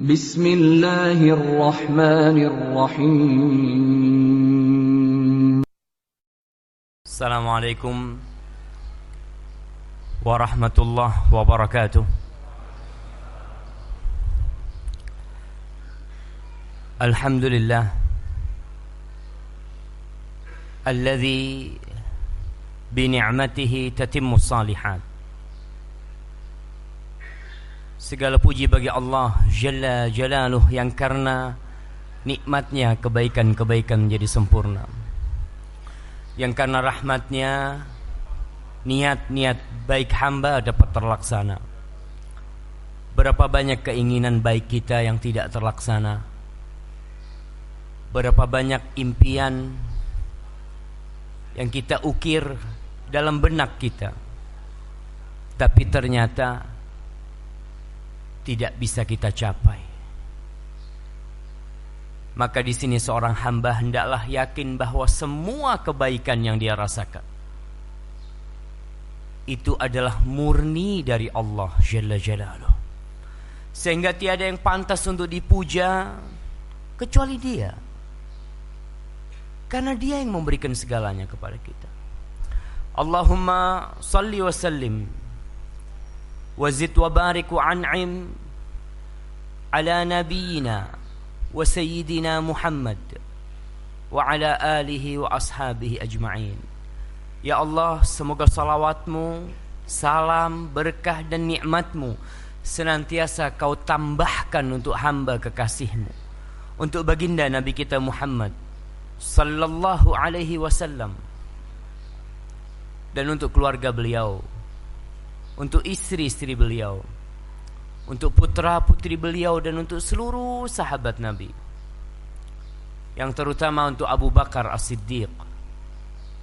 Bismillahirrahmanirrahim. Assalamualaikum warahmatullahi wabarakatuh. Alhamdulillah alladzi bi ni'matihi tatimmu shalihat. Segala puji bagi Allah Jalla Jalaluh yang karena nikmatnya kebaikan-kebaikan menjadi sempurna, yang karena rahmatnya niat-niat baik hamba dapat terlaksana. Berapa banyak keinginan baik kita yang tidak terlaksana, berapa banyak impian yang kita ukir dalam benak kita, tapi ternyata tidak bisa kita capai. Maka di sini seorang hamba hendaklah yakin bahwa semua kebaikan yang dia rasakan itu adalah murni dari Allah Jalla Jalaluh, sehingga tiada yang pantas untuk dipuja kecuali Dia, karena Dia yang memberikan segalanya kepada kita. Allahumma salli wa sallim wazid wa barik wa an'im ala nabiyyina wa sayyidina Muhammad wa ala alihi wa ashabihi ajma'in. Ya Allah, semoga salawatmu, salam, berkah dan nikmatmu senantiasa kau tambahkan untuk hamba kekasihmu, untuk baginda Nabi kita Muhammad sallallahu alaihi wasallam, dan untuk keluarga beliau, untuk istri-istri beliau, untuk putra-putri beliau, dan untuk seluruh sahabat Nabi, yang terutama untuk Abu Bakar As-Siddiq,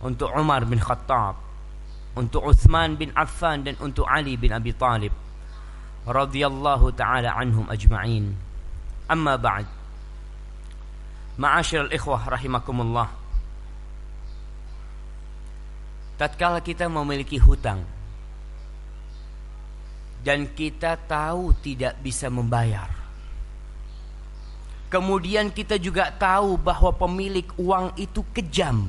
untuk Umar bin Khattab, untuk Uthman bin Affan, dan untuk Ali bin Abi Talib radhiyallahu ta'ala anhum ajma'in. Amma ba'd. Ma'asyiral ikhwah rahimakumullah. Tatkala kita memiliki hutang dan kita tahu tidak bisa membayar, kemudian kita juga tahu bahwa pemilik uang itu kejam,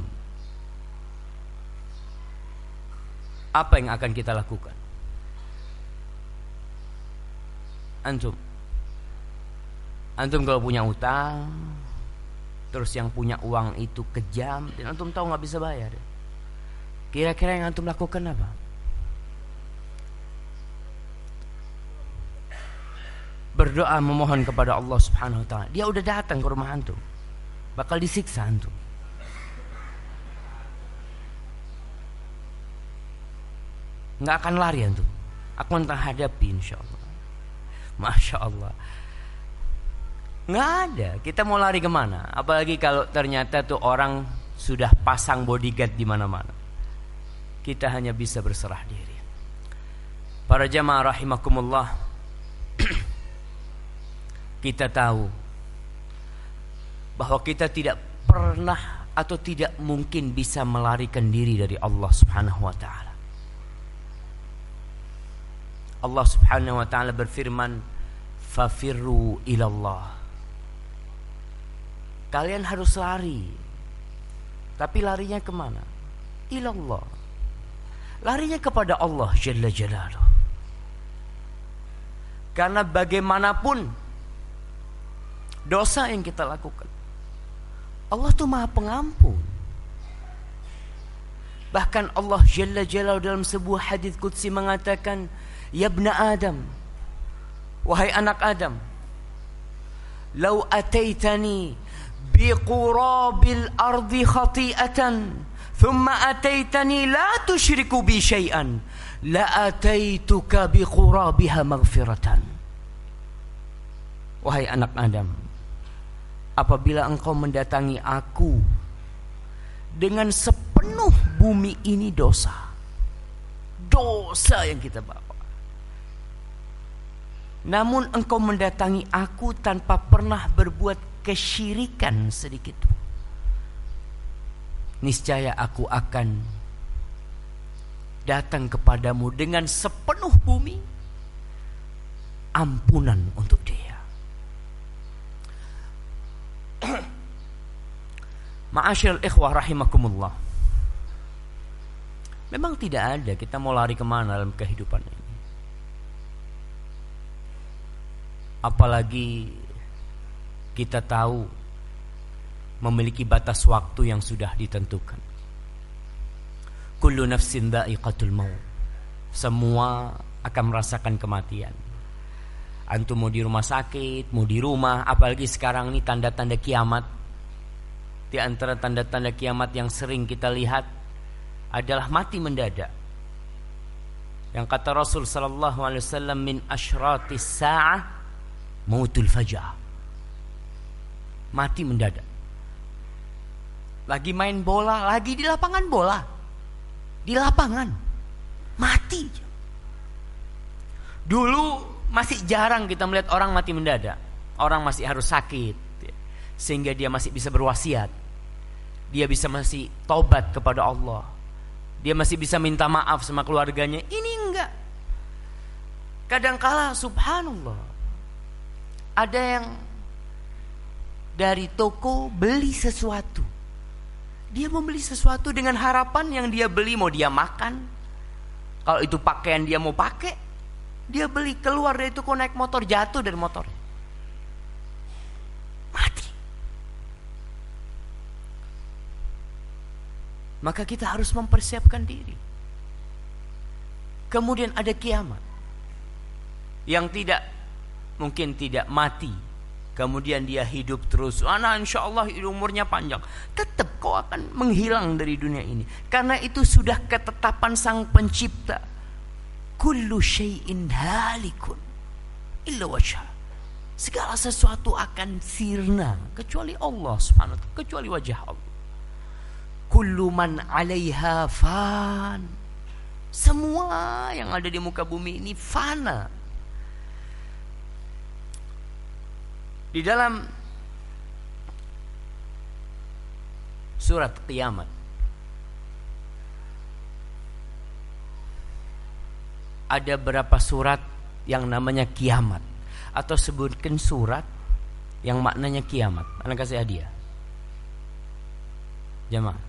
apa yang akan kita lakukan? Antum kalau punya utang, terus yang punya uang itu kejam, dan antum tahu gak bisa bayar, kira-kira yang antum lakukan apa? Berdoa memohon kepada Allah Subhanahu wa ta'ala. Dia udah datang ke rumah antum, bakal disiksa antum. Nggak akan lari antum, akan hadapi insyaallah. Masya Allah. Nggak ada, kita mau lari kemana? Apalagi kalau ternyata tuh orang sudah pasang bodyguard di mana-mana. Kita hanya bisa berserah diri. Para jamaah rahimakumullah, kita tahu bahwa kita tidak pernah atau tidak mungkin bisa melarikan diri dari Allah Subhanahu wa ta'ala. Allah Subhanahu wa ta'ala berfirman, fafirru ilallah. Kalian harus lari. Tapi larinya kemana? Ilallah. Larinya kepada Allah Jalla Jalaluh. Karena bagaimanapun dosa yang kita lakukan, Allah tuh Maha Pengampun. Bahkan Allah Jalla Jalaluhu dalam sebuah hadis qudsi mengatakan, ya ibna Adam, wahai anak Adam, lau ataitani biqurabil ardi khati'atan thumma ataitani la tusyriku bi syai'an la ataituka biqurabiha maghfiratan. Wahai anak Adam, apabila engkau mendatangi aku dengan sepenuh bumi ini dosa yang kita bawa, namun engkau mendatangi aku tanpa pernah berbuat kesyirikan sedikit, niscaya aku akan datang kepadamu dengan sepenuh bumi ampunan untuk dia. Ma'asyiral ikhwah rahimakumullah. Memang tidak ada kita mau lari kemana dalam kehidupan ini. Apalagi kita tahu memiliki batas waktu yang sudah ditentukan. Kullu nafsin dha'iqatul maut. Semua akan merasakan kematian. Antum mau di rumah sakit, mau di rumah, apalagi sekarang ini tanda-tanda kiamat. Di antara tanda-tanda kiamat yang sering kita lihat adalah mati mendadak. Yang kata Rasul sallallahu alaihi wasallam, min asyratis sa'ah mautul fajah. Mati mendadak. Lagi main bola, lagi di lapangan bola. Di lapangan. Mati. Dulu masih jarang kita melihat orang mati mendadak. Orang masih harus sakit sehingga dia masih bisa berwasiat. Dia bisa masih taubat kepada Allah. Dia masih bisa minta maaf sama keluarganya. Ini enggak. Kadangkala subhanallah, ada yang dari toko beli sesuatu. Dia membeli sesuatu dengan harapan yang dia beli mau dia makan. Kalau itu pakaian dia mau pakai, dia beli, keluar dari toko naik motor, jatuh dari motor. Mati. Maka kita harus mempersiapkan diri. Kemudian ada kiamat. Yang mungkin tidak mati, kemudian dia hidup terus. Insya Allah umurnya panjang. Tetap kau akan menghilang dari dunia ini. Karena itu sudah ketetapan Sang Pencipta. Kullu syai'in halikun illa wajha. Segala sesuatu akan sirna kecuali Allah subhanahu wa ta'ala, kecuali wajah Allah. Kullu man 'alaiha fan. Semua yang ada di muka bumi ini fana. Di dalam surat Kiamat ada berapa surat yang namanya kiamat, atau sebutkan surat yang maknanya kiamat. Anak kasih hadiah jamaah.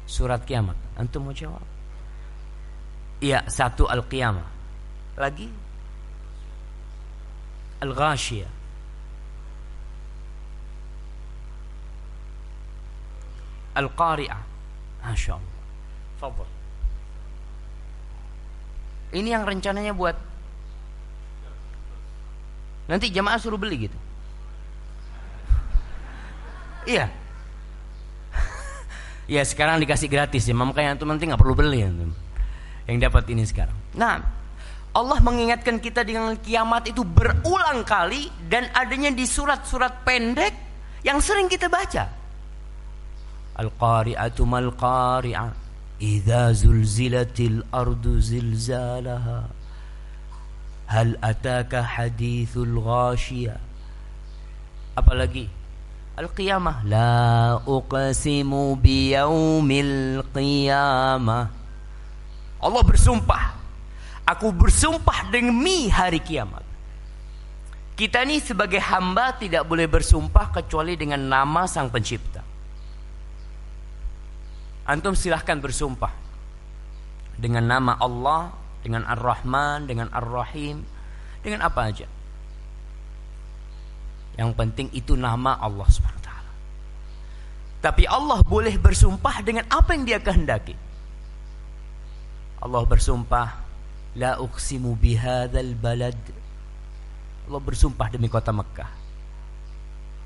Surat kiamat. Antum mau jawab? Iya, satu Al-Qiyamah. Lagi Al-Ghashiyah. Al-Qari'ah. Masya Allah. Fadhal. Ini yang rencananya buat nanti jamaah suruh beli gitu. Iya. Ya sekarang dikasih gratis ya, makanya antum nanti nggak perlu beli antum. Yang dapat ini sekarang. Nah, Allah mengingatkan kita dengan kiamat itu berulang kali dan adanya di surat-surat pendek yang sering kita baca. Al-Qari'atu mal-Qari'ah, idza zulzilatil ardu zilzalaha, hal ataka hadithul ghashiyah. Apalagi Al-Qiyamah, la uqsimu biyaumil qiyamah. Allah bersumpah, aku bersumpah demi hari kiamat. Kita ini sebagai hamba tidak boleh bersumpah kecuali dengan nama Sang Pencipta. Antum silahkan bersumpah dengan nama Allah, dengan Ar-Rahman, dengan Ar-Rahim, dengan apa aja. Yang penting itu nama Allah SWT. Tapi Allah boleh bersumpah dengan apa yang Dia kehendaki. Allah bersumpah, la uqsimu bihadzal balad. Allah bersumpah demi kota Mekah.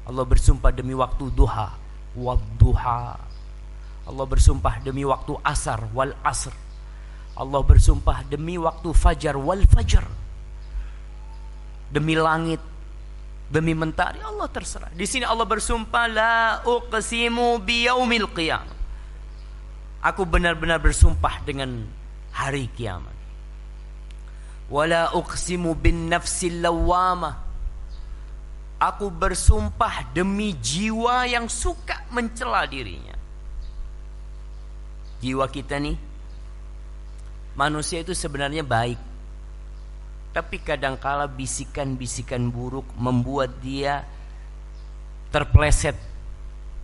Allah bersumpah demi waktu duha, wadduha. Allah bersumpah demi waktu asar, wal asr. Allah bersumpah demi waktu fajar, wal fajr. Demi langit, demi mentari, Allah terserah. Di sini Allah bersumpah, la uqsimu biyaumil qiyamah. Aku benar-benar bersumpah dengan hari kiamat. Wala uqsimu bin nafsil lawamah. Aku bersumpah demi jiwa yang suka mencela dirinya. Jiwa kita nih, manusia itu sebenarnya baik, Tapi kadangkala bisikan-bisikan buruk membuat dia terpleset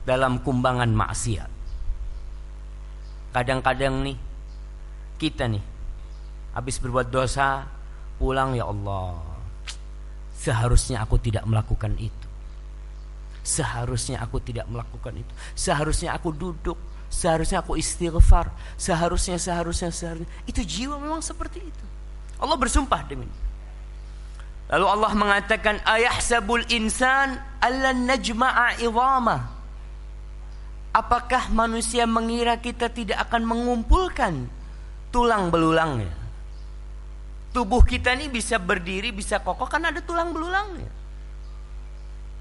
dalam kumbangan maksiat. Kadang-kadang nih, kita nih habis berbuat dosa, pulang, ya Allah, seharusnya aku tidak melakukan itu. Seharusnya aku tidak melakukan itu. Seharusnya aku duduk, seharusnya aku istighfar, seharusnya. Itu jiwa memang seperti itu. Allah bersumpah demi. Lalu Allah mengatakan, ayahsabul insan allan najma'a idhamah. Apakah manusia mengira kita tidak akan mengumpulkan tulang belulangnya? Tubuh kita ini bisa berdiri, bisa kokoh kan ada tulang belulangnya.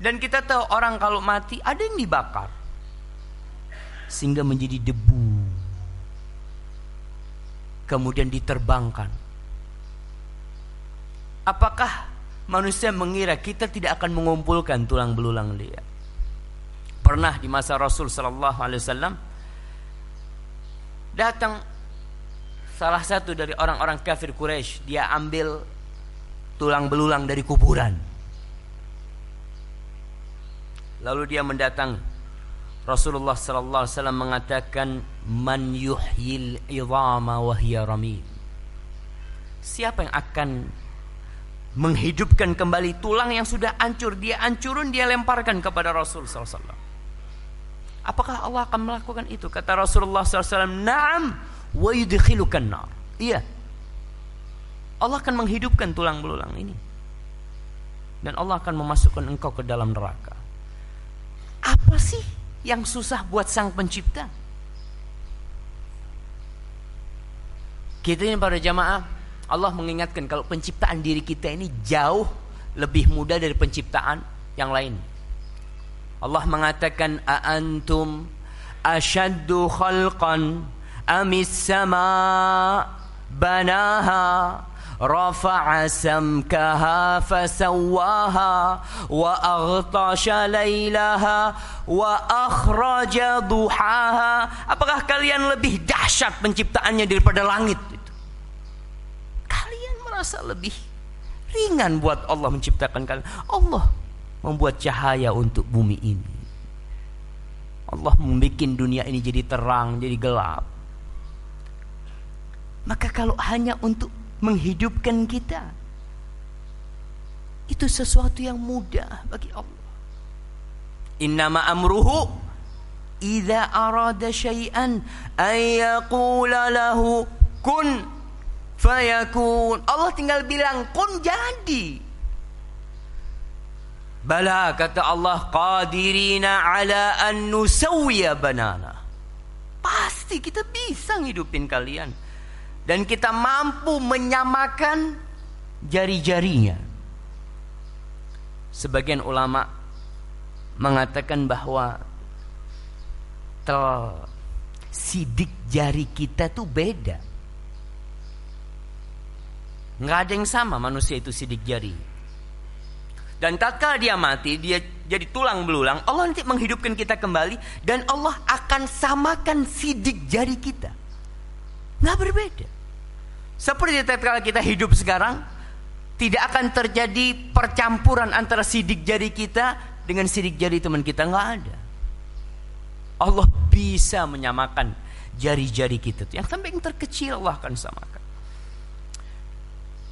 Dan kita tahu orang kalau mati ada yang dibakar sehingga menjadi debu, kemudian diterbangkan. Apakah manusia mengira kita tidak akan mengumpulkan tulang belulang dia? Pernah di masa Rasul sallallahu alaihi wasallam datang salah satu dari orang-orang kafir Quraisy, dia ambil tulang belulang dari kuburan. Lalu dia mendatangi Rasulullah sallallahu alaihi wasallam mengatakan, man yuhyil idhama wa hiya ramim. Siapa yang akan menghidupkan kembali tulang yang sudah hancur? Dia hancurun, dia lemparkan kepada Rasul sallallahu alaihi wasallam. Apakah Allah akan melakukan itu? Kata Rasulullah sallallahu alaihi wasallam, na'am wa yudkhilukan nar. Iya, Allah akan menghidupkan tulang belulang ini dan Allah akan memasukkan engkau ke dalam neraka. Apa sih yang susah buat sang pencipta? Kita ini para jamaah, Allah mengingatkan kalau penciptaan diri kita ini jauh lebih mudah dari penciptaan yang lain. Allah mengatakan, a'antum ashaddu khalqan amis sama banaha rafa'a samkaha fasawwaha wa aghtasha laylaha wa akhraja duhaha. Apakah kalian lebih dahsyat penciptaannya daripada langit itu? Kalian merasa lebih ringan buat Allah menciptakan kalian. Allah membuat cahaya untuk bumi ini. Allah membuat dunia ini jadi terang, jadi gelap. Maka kalau hanya untuk menghidupkan kita, itu sesuatu yang mudah bagi Allah. Innama amruhu idza arada syai'an ay yaqula lahu kun fayakun. Allah tinggal bilang kun, jadi. Bala, kata Allah, qadirina ala an nusawwiya banana. Pasti kita bisa ngidupin kalian. Dan kita mampu menyamakan jari-jarinya. Sebagian ulama mengatakan bahwa sidik jari kita tuh beda. Nggak ada yang sama manusia itu sidik jari. Dan tatkala dia mati, dia jadi tulang belulang, Allah nanti menghidupkan kita kembali dan Allah akan samakan sidik jari kita. Nggak berbeda. Seperti tatkala kita hidup sekarang, tidak akan terjadi percampuran antara sidik jari kita dengan sidik jari teman kita. Nggak ada. Allah bisa menyamakan jari-jari kita. Yang sampai yang terkecil Allah akan samakan.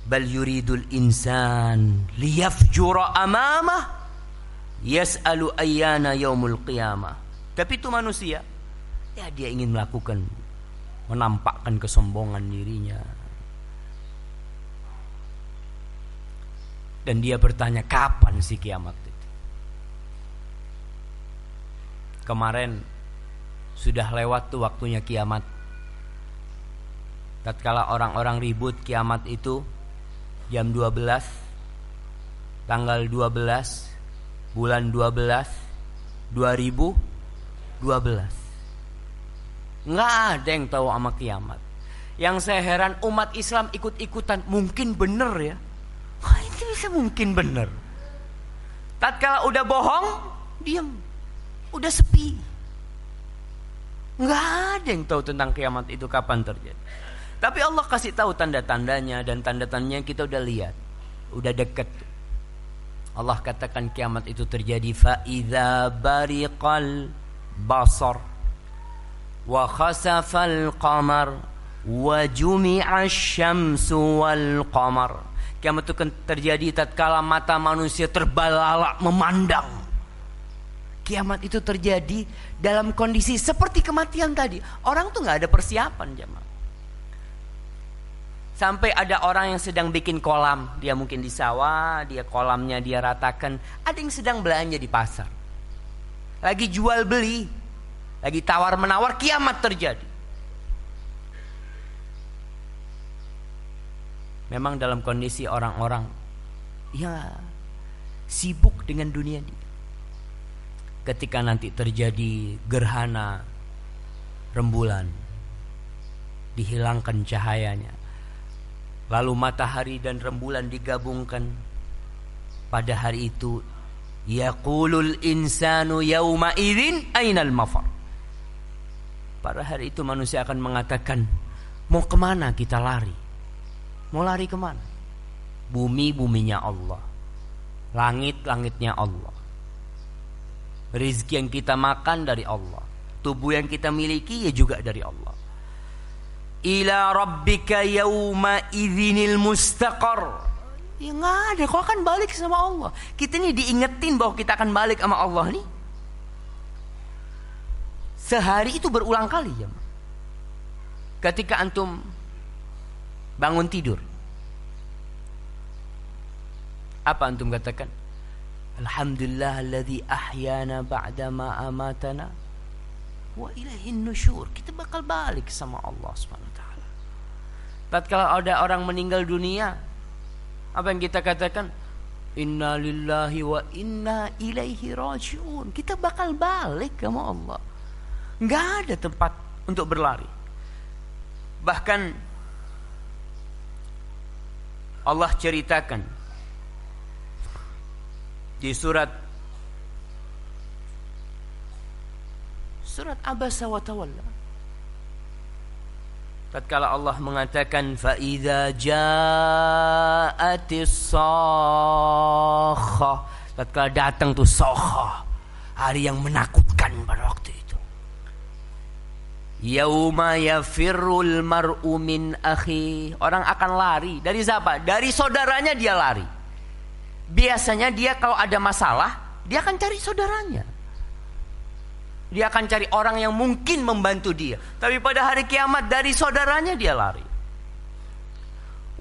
Bal yuridul insan liyafjura amamah yas'alu ayyana yaumul qiyamah. Tapi itu manusia, ya dia ingin menampakkan kesombongan dirinya. Dan dia bertanya, kapan sih kiamat itu? Kemarin sudah lewat tuh waktunya kiamat. Tatkala orang-orang ribut kiamat itu jam 12, tanggal 12, bulan 12, 2012. Nggak ada yang tahu sama kiamat. Yang saya heran, umat Islam ikut-ikutan. Mungkin bener ya. Itu bisa mungkin bener. Tatkala udah bohong, diam. Udah sepi. Nggak ada yang tahu tentang kiamat itu kapan terjadi. Tapi Allah kasih tahu tanda-tandanya, dan tanda-tandanya kita udah lihat. udah dekat. Allah katakan kiamat itu terjadi fa idza bariqal basar wa khasafal qamar wa jumi'asy syamsu wal qamar. Kiamat itu terjadi tatkala mata manusia terbelalak memandang. Kiamat itu terjadi dalam kondisi seperti kematian tadi. Orang tuh nggak ada persiapan, jemaah. Sampai ada orang yang sedang bikin kolam, dia mungkin di sawah, dia kolamnya dia ratakan. Ada yang sedang belanja di pasar, lagi jual beli, lagi tawar menawar, kiamat terjadi. Memang dalam kondisi orang-orang ya sibuk dengan dunia dia. Ketika nanti terjadi gerhana rembulan, dihilangkan cahayanya, lalu matahari dan rembulan digabungkan, pada hari itu yaqulul insanu yauma idzin ainal mafar. Pada hari itu manusia akan mengatakan, mau kemana kita lari? Mau lari kemana? Bumi buminya Allah, langit langitnya Allah, rezeki yang kita makan dari Allah, tubuh yang kita miliki ya juga dari Allah. Ila rabbika yauma idzinil mustaqar. Ya nggak ada, kau akan balik sama Allah. Kita ini diingetin bahwa kita akan balik sama Allah nih. Sehari itu berulang kali ya. Ketika antum bangun tidur, apa antum katakan? Alhamdulillahilladzi ahyana ba'dama amatana wa ilaihin nusyur. Kita bakal balik sama Allah Subhanahu wa taala. Tatkala ada orang meninggal dunia, apa yang kita katakan? Inna lillahi wa inna ilaihi raji'un. Kita bakal balik sama Allah. Enggak ada tempat untuk berlari. Bahkan Allah ceritakan di surat Abasa wa Tawalla, tatkala Allah mengatakan fa idza ja'atis sakha, tatkala datang tuh sakha, hari yang menakutkan pada waktu itu. Yauma yafirrul mar'u min akhi. Orang akan lari dari siapa? Dari saudaranya dia lari. Biasanya dia kalau ada masalah, dia akan cari saudaranya. Dia akan cari orang yang mungkin membantu dia. Tapi pada hari kiamat dari saudaranya dia lari.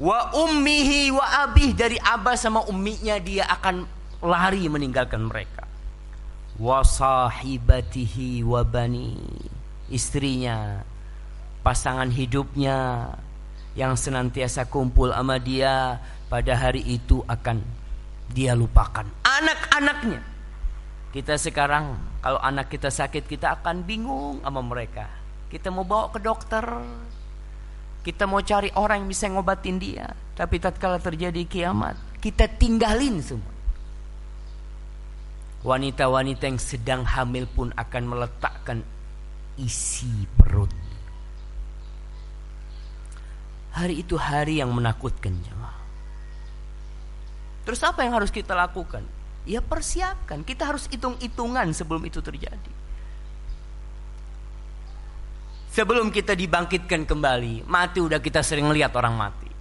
Wa ummihi wa abih, dari abah sama umminya dia akan lari meninggalkan mereka. Wa sahibatihi wa bani, istrinya, pasangan hidupnya yang senantiasa kumpul sama dia, pada hari itu akan dia lupakan. Anak-anaknya, kita sekarang kalau anak kita sakit, kita akan bingung sama mereka. Kita mau bawa ke dokter, kita mau cari orang yang bisa ngobatin dia. Tapi tatkala terjadi kiamat, kita tinggalin semua. Wanita-wanita yang sedang hamil pun akan meletakkan isi perut. Hari itu hari yang menakutkan, jemaah. Terus apa yang harus kita lakukan? Ya persiapkan. Kita harus hitung-hitungan sebelum itu terjadi. Sebelum kita dibangkitkan kembali, mati udah kita sering lihat orang mati.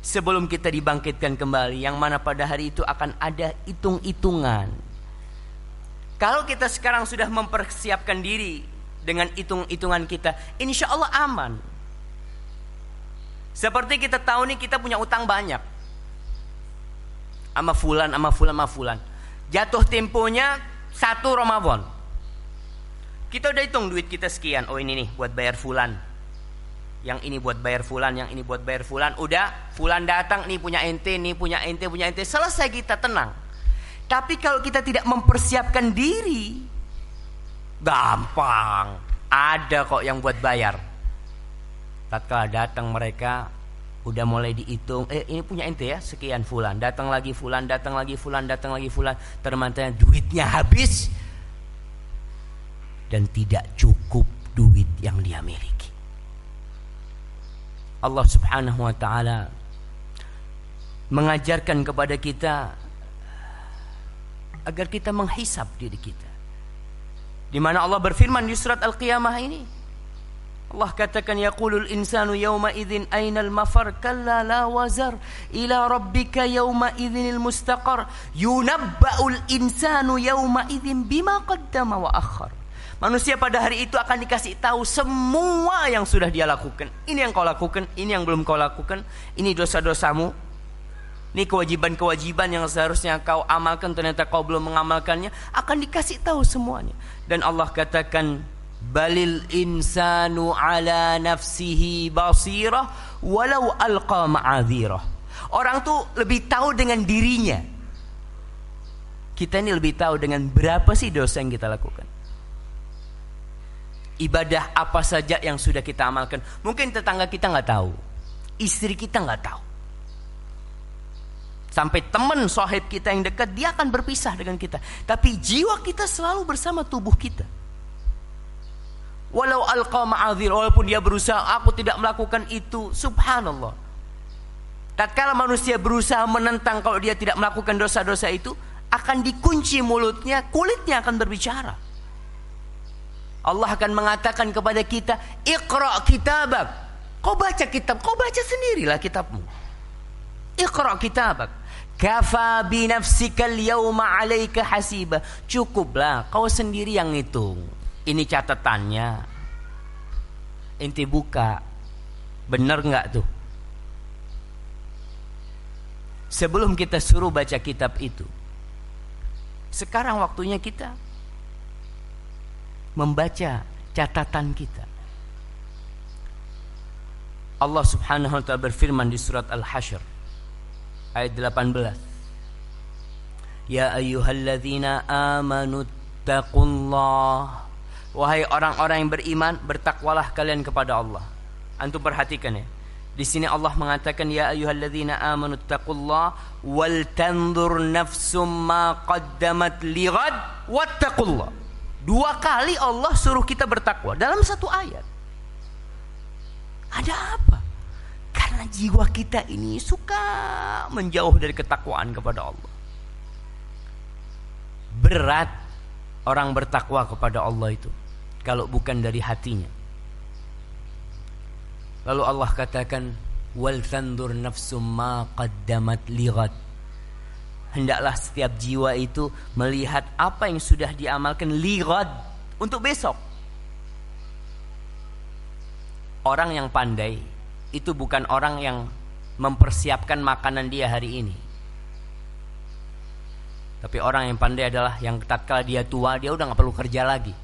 Sebelum kita dibangkitkan kembali, yang mana pada hari itu akan ada hitung-hitungan. Kalau kita sekarang sudah mempersiapkan diri dengan hitung-hitungan kita, insya Allah aman. Seperti kita tahu nih, kita punya utang banyak sama fulan, sama fulan, sama fulan. Jatuh temponya 1 Ramadan. Kita udah hitung duit kita sekian. Oh ini nih buat bayar fulan, yang ini buat bayar fulan, yang ini buat bayar fulan. Udah, fulan datang, nih punya ente, nih punya ente, punya ente. Selesai, kita tenang. Tapi kalau kita tidak mempersiapkan diri, gampang. Ada kok yang buat bayar. Tatkala datang mereka, udah mulai dihitung. Ini punya ente ya, sekian fulan. Datang lagi fulan, datang lagi fulan, datang lagi fulan. Ternyata duitnya habis dan tidak cukup duit yang dia miliki. Allah Subhanahu wa ta'ala mengajarkan kepada kita agar kita menghisab diri kita. Di mana Allah berfirman di surat Al-Qiyamah ini, Allah katakan, yaqulul insanu yawma idzin ainal mafar kalla la wazar ila rabbika yawma idzinil mustaqar yunabba'ul insanu yawma idzin bima qaddama wa akhar. Manusia pada hari itu akan dikasih tahu semua yang sudah dia lakukan. Ini yang kau lakukan, ini yang belum kau lakukan, ini dosa-dosamu, ini kewajiban-kewajiban yang seharusnya kau amalkan, ternyata kau belum mengamalkannya, akan dikasih tahu semuanya. Dan Allah katakan, balil insanu ala nafsihi basirah walau alqa ma'adhirah. Orang tuh lebih tahu dengan dirinya. Kita ini lebih tahu dengan berapa sih dosa yang kita lakukan. Ibadah apa saja yang sudah kita amalkan. Mungkin tetangga kita nggak tahu, istri kita nggak tahu, sampai teman sahib kita yang dekat, dia akan berpisah dengan kita. Tapi jiwa kita selalu bersama tubuh kita. Walau alqa ma'adhir, walaupun dia berusaha, aku tidak melakukan itu, subhanallah. Tatkala manusia berusaha menentang kalau dia tidak melakukan dosa-dosa itu, akan dikunci mulutnya, kulitnya akan berbicara. Allah akan mengatakan kepada kita, Iqra kitabak. Kau baca kitab, kau baca sendirilah kitabmu. Iqra kitabak. Kafa binafsikal yawma alaika hasiba. Cukuplah, kau sendiri yang hitung. Ini catatannya. Inti buka. Benar enggak tuh? Sebelum kita suruh baca kitab itu, sekarang waktunya kita membaca catatan kita. Allah Subhanahu wa ta'ala berfirman di surat Al-Hasyr ayat 18. Ya ayyuhalladzina amanu taqullah. Wahai orang-orang yang beriman, bertakwalah kalian kepada Allah. Antum perhatikan ya. Di sini Allah mengatakan, ya ayyuhalladzina amanu taqullah wal tanzur nafsum ma qaddamat lighad wattaqullah. 2 kali Allah suruh kita bertakwa dalam satu ayat. Ada apa? Karena jiwa kita ini suka menjauh dari ketakwaan kepada Allah. Berat orang bertakwa kepada Allah itu kalau bukan dari hatinya. Lalu Allah katakan, wal tandur nafsum ma qaddamat lighad. Hendaklah setiap jiwa itu melihat apa yang sudah diamalkan lighad, untuk besok. Orang yang pandai itu bukan orang yang mempersiapkan makanan dia hari ini. Tapi orang yang pandai adalah yang tatkala dia tua, dia udah gak perlu kerja lagi.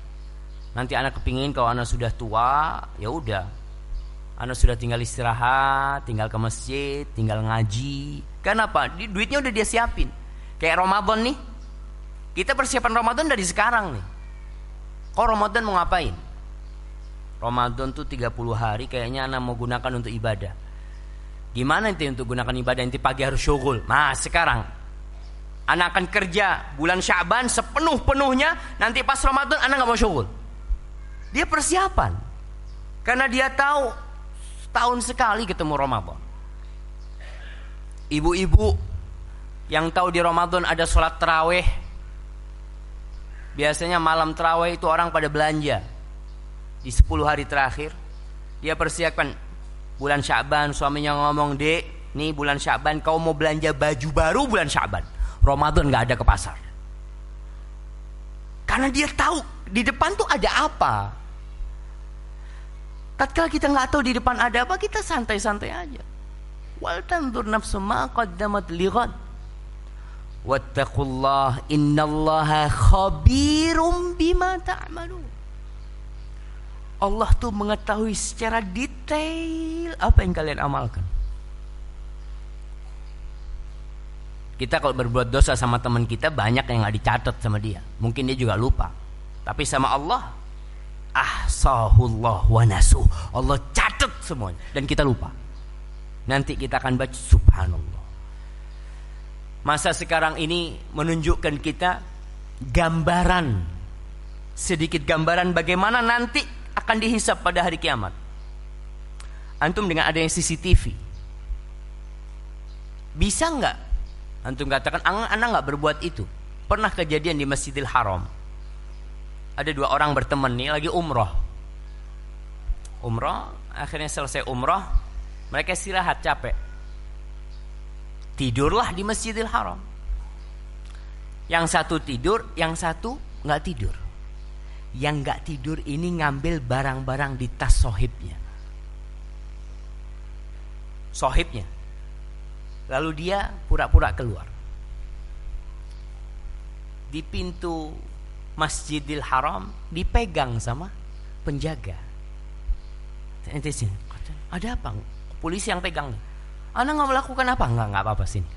Nanti anak kepingin kalau anak sudah tua, ya udah, anak sudah tinggal istirahat, tinggal ke masjid, tinggal ngaji. Kenapa? Duitnya udah dia siapin. Kayak Ramadan nih, kita persiapan Ramadan dari sekarang nih. Kok Ramadan mau ngapain? Ramadan tuh 30 hari kayaknya anak mau gunakan untuk ibadah. Gimana nanti untuk gunakan ibadah? Nanti pagi harus syughul. Nah sekarang anak akan kerja bulan Sya'ban sepenuh-penuhnya. Nanti pas Ramadan anak gak mau syughul. Dia persiapan, karena dia tahu setahun sekali ketemu Ramadan. Ibu-ibu yang tahu di Ramadan ada sholat tarawih, biasanya malam tarawih itu orang pada belanja. Di 10 hari terakhir dia persiapkan. Bulan Sya'ban suaminya ngomong, dek, nih bulan Sya'ban kau mau belanja baju baru bulan Sya'ban, Ramadan gak ada ke pasar. Karena dia tahu di depan tuh ada apa. Tatkala kita gak tahu di depan ada apa, kita santai-santai aja. Wal tanzur nafsum ma qaddamat lighad wattaqullah innallaha khabirum bima ta'malun. Allah tuh mengetahui secara detail apa yang kalian amalkan. Kita kalau berbuat dosa sama teman kita, banyak yang gak dicatat sama dia. Mungkin dia juga lupa. Tapi sama Allah, ahsahullah wa nasuh. Allah catat semuanya dan kita lupa. Nanti kita akan baca, subhanallah. Masa sekarang ini menunjukkan kita gambaran, sedikit gambaran bagaimana nanti akan dihisab pada hari kiamat. Antum dengan adanya CCTV, Bisa nggak antum katakan anak nggak berbuat itu? Pernah kejadian di Masjidil Haram. Ada 2 orang berteman nih lagi umroh. Akhirnya selesai umroh, mereka istirahat capek. Tidurlah di Masjidil Haram. Yang satu tidur, yang satu nggak tidur. Yang nggak tidur ini ngambil barang-barang di tas sohibnya. Lalu dia pura-pura keluar. Di pintu Masjidil Haram dipegang sama penjaga. Ente sini. Ada apa? Polisi yang pegang. Anda nggak melakukan apa? Nggak apa-apa sini.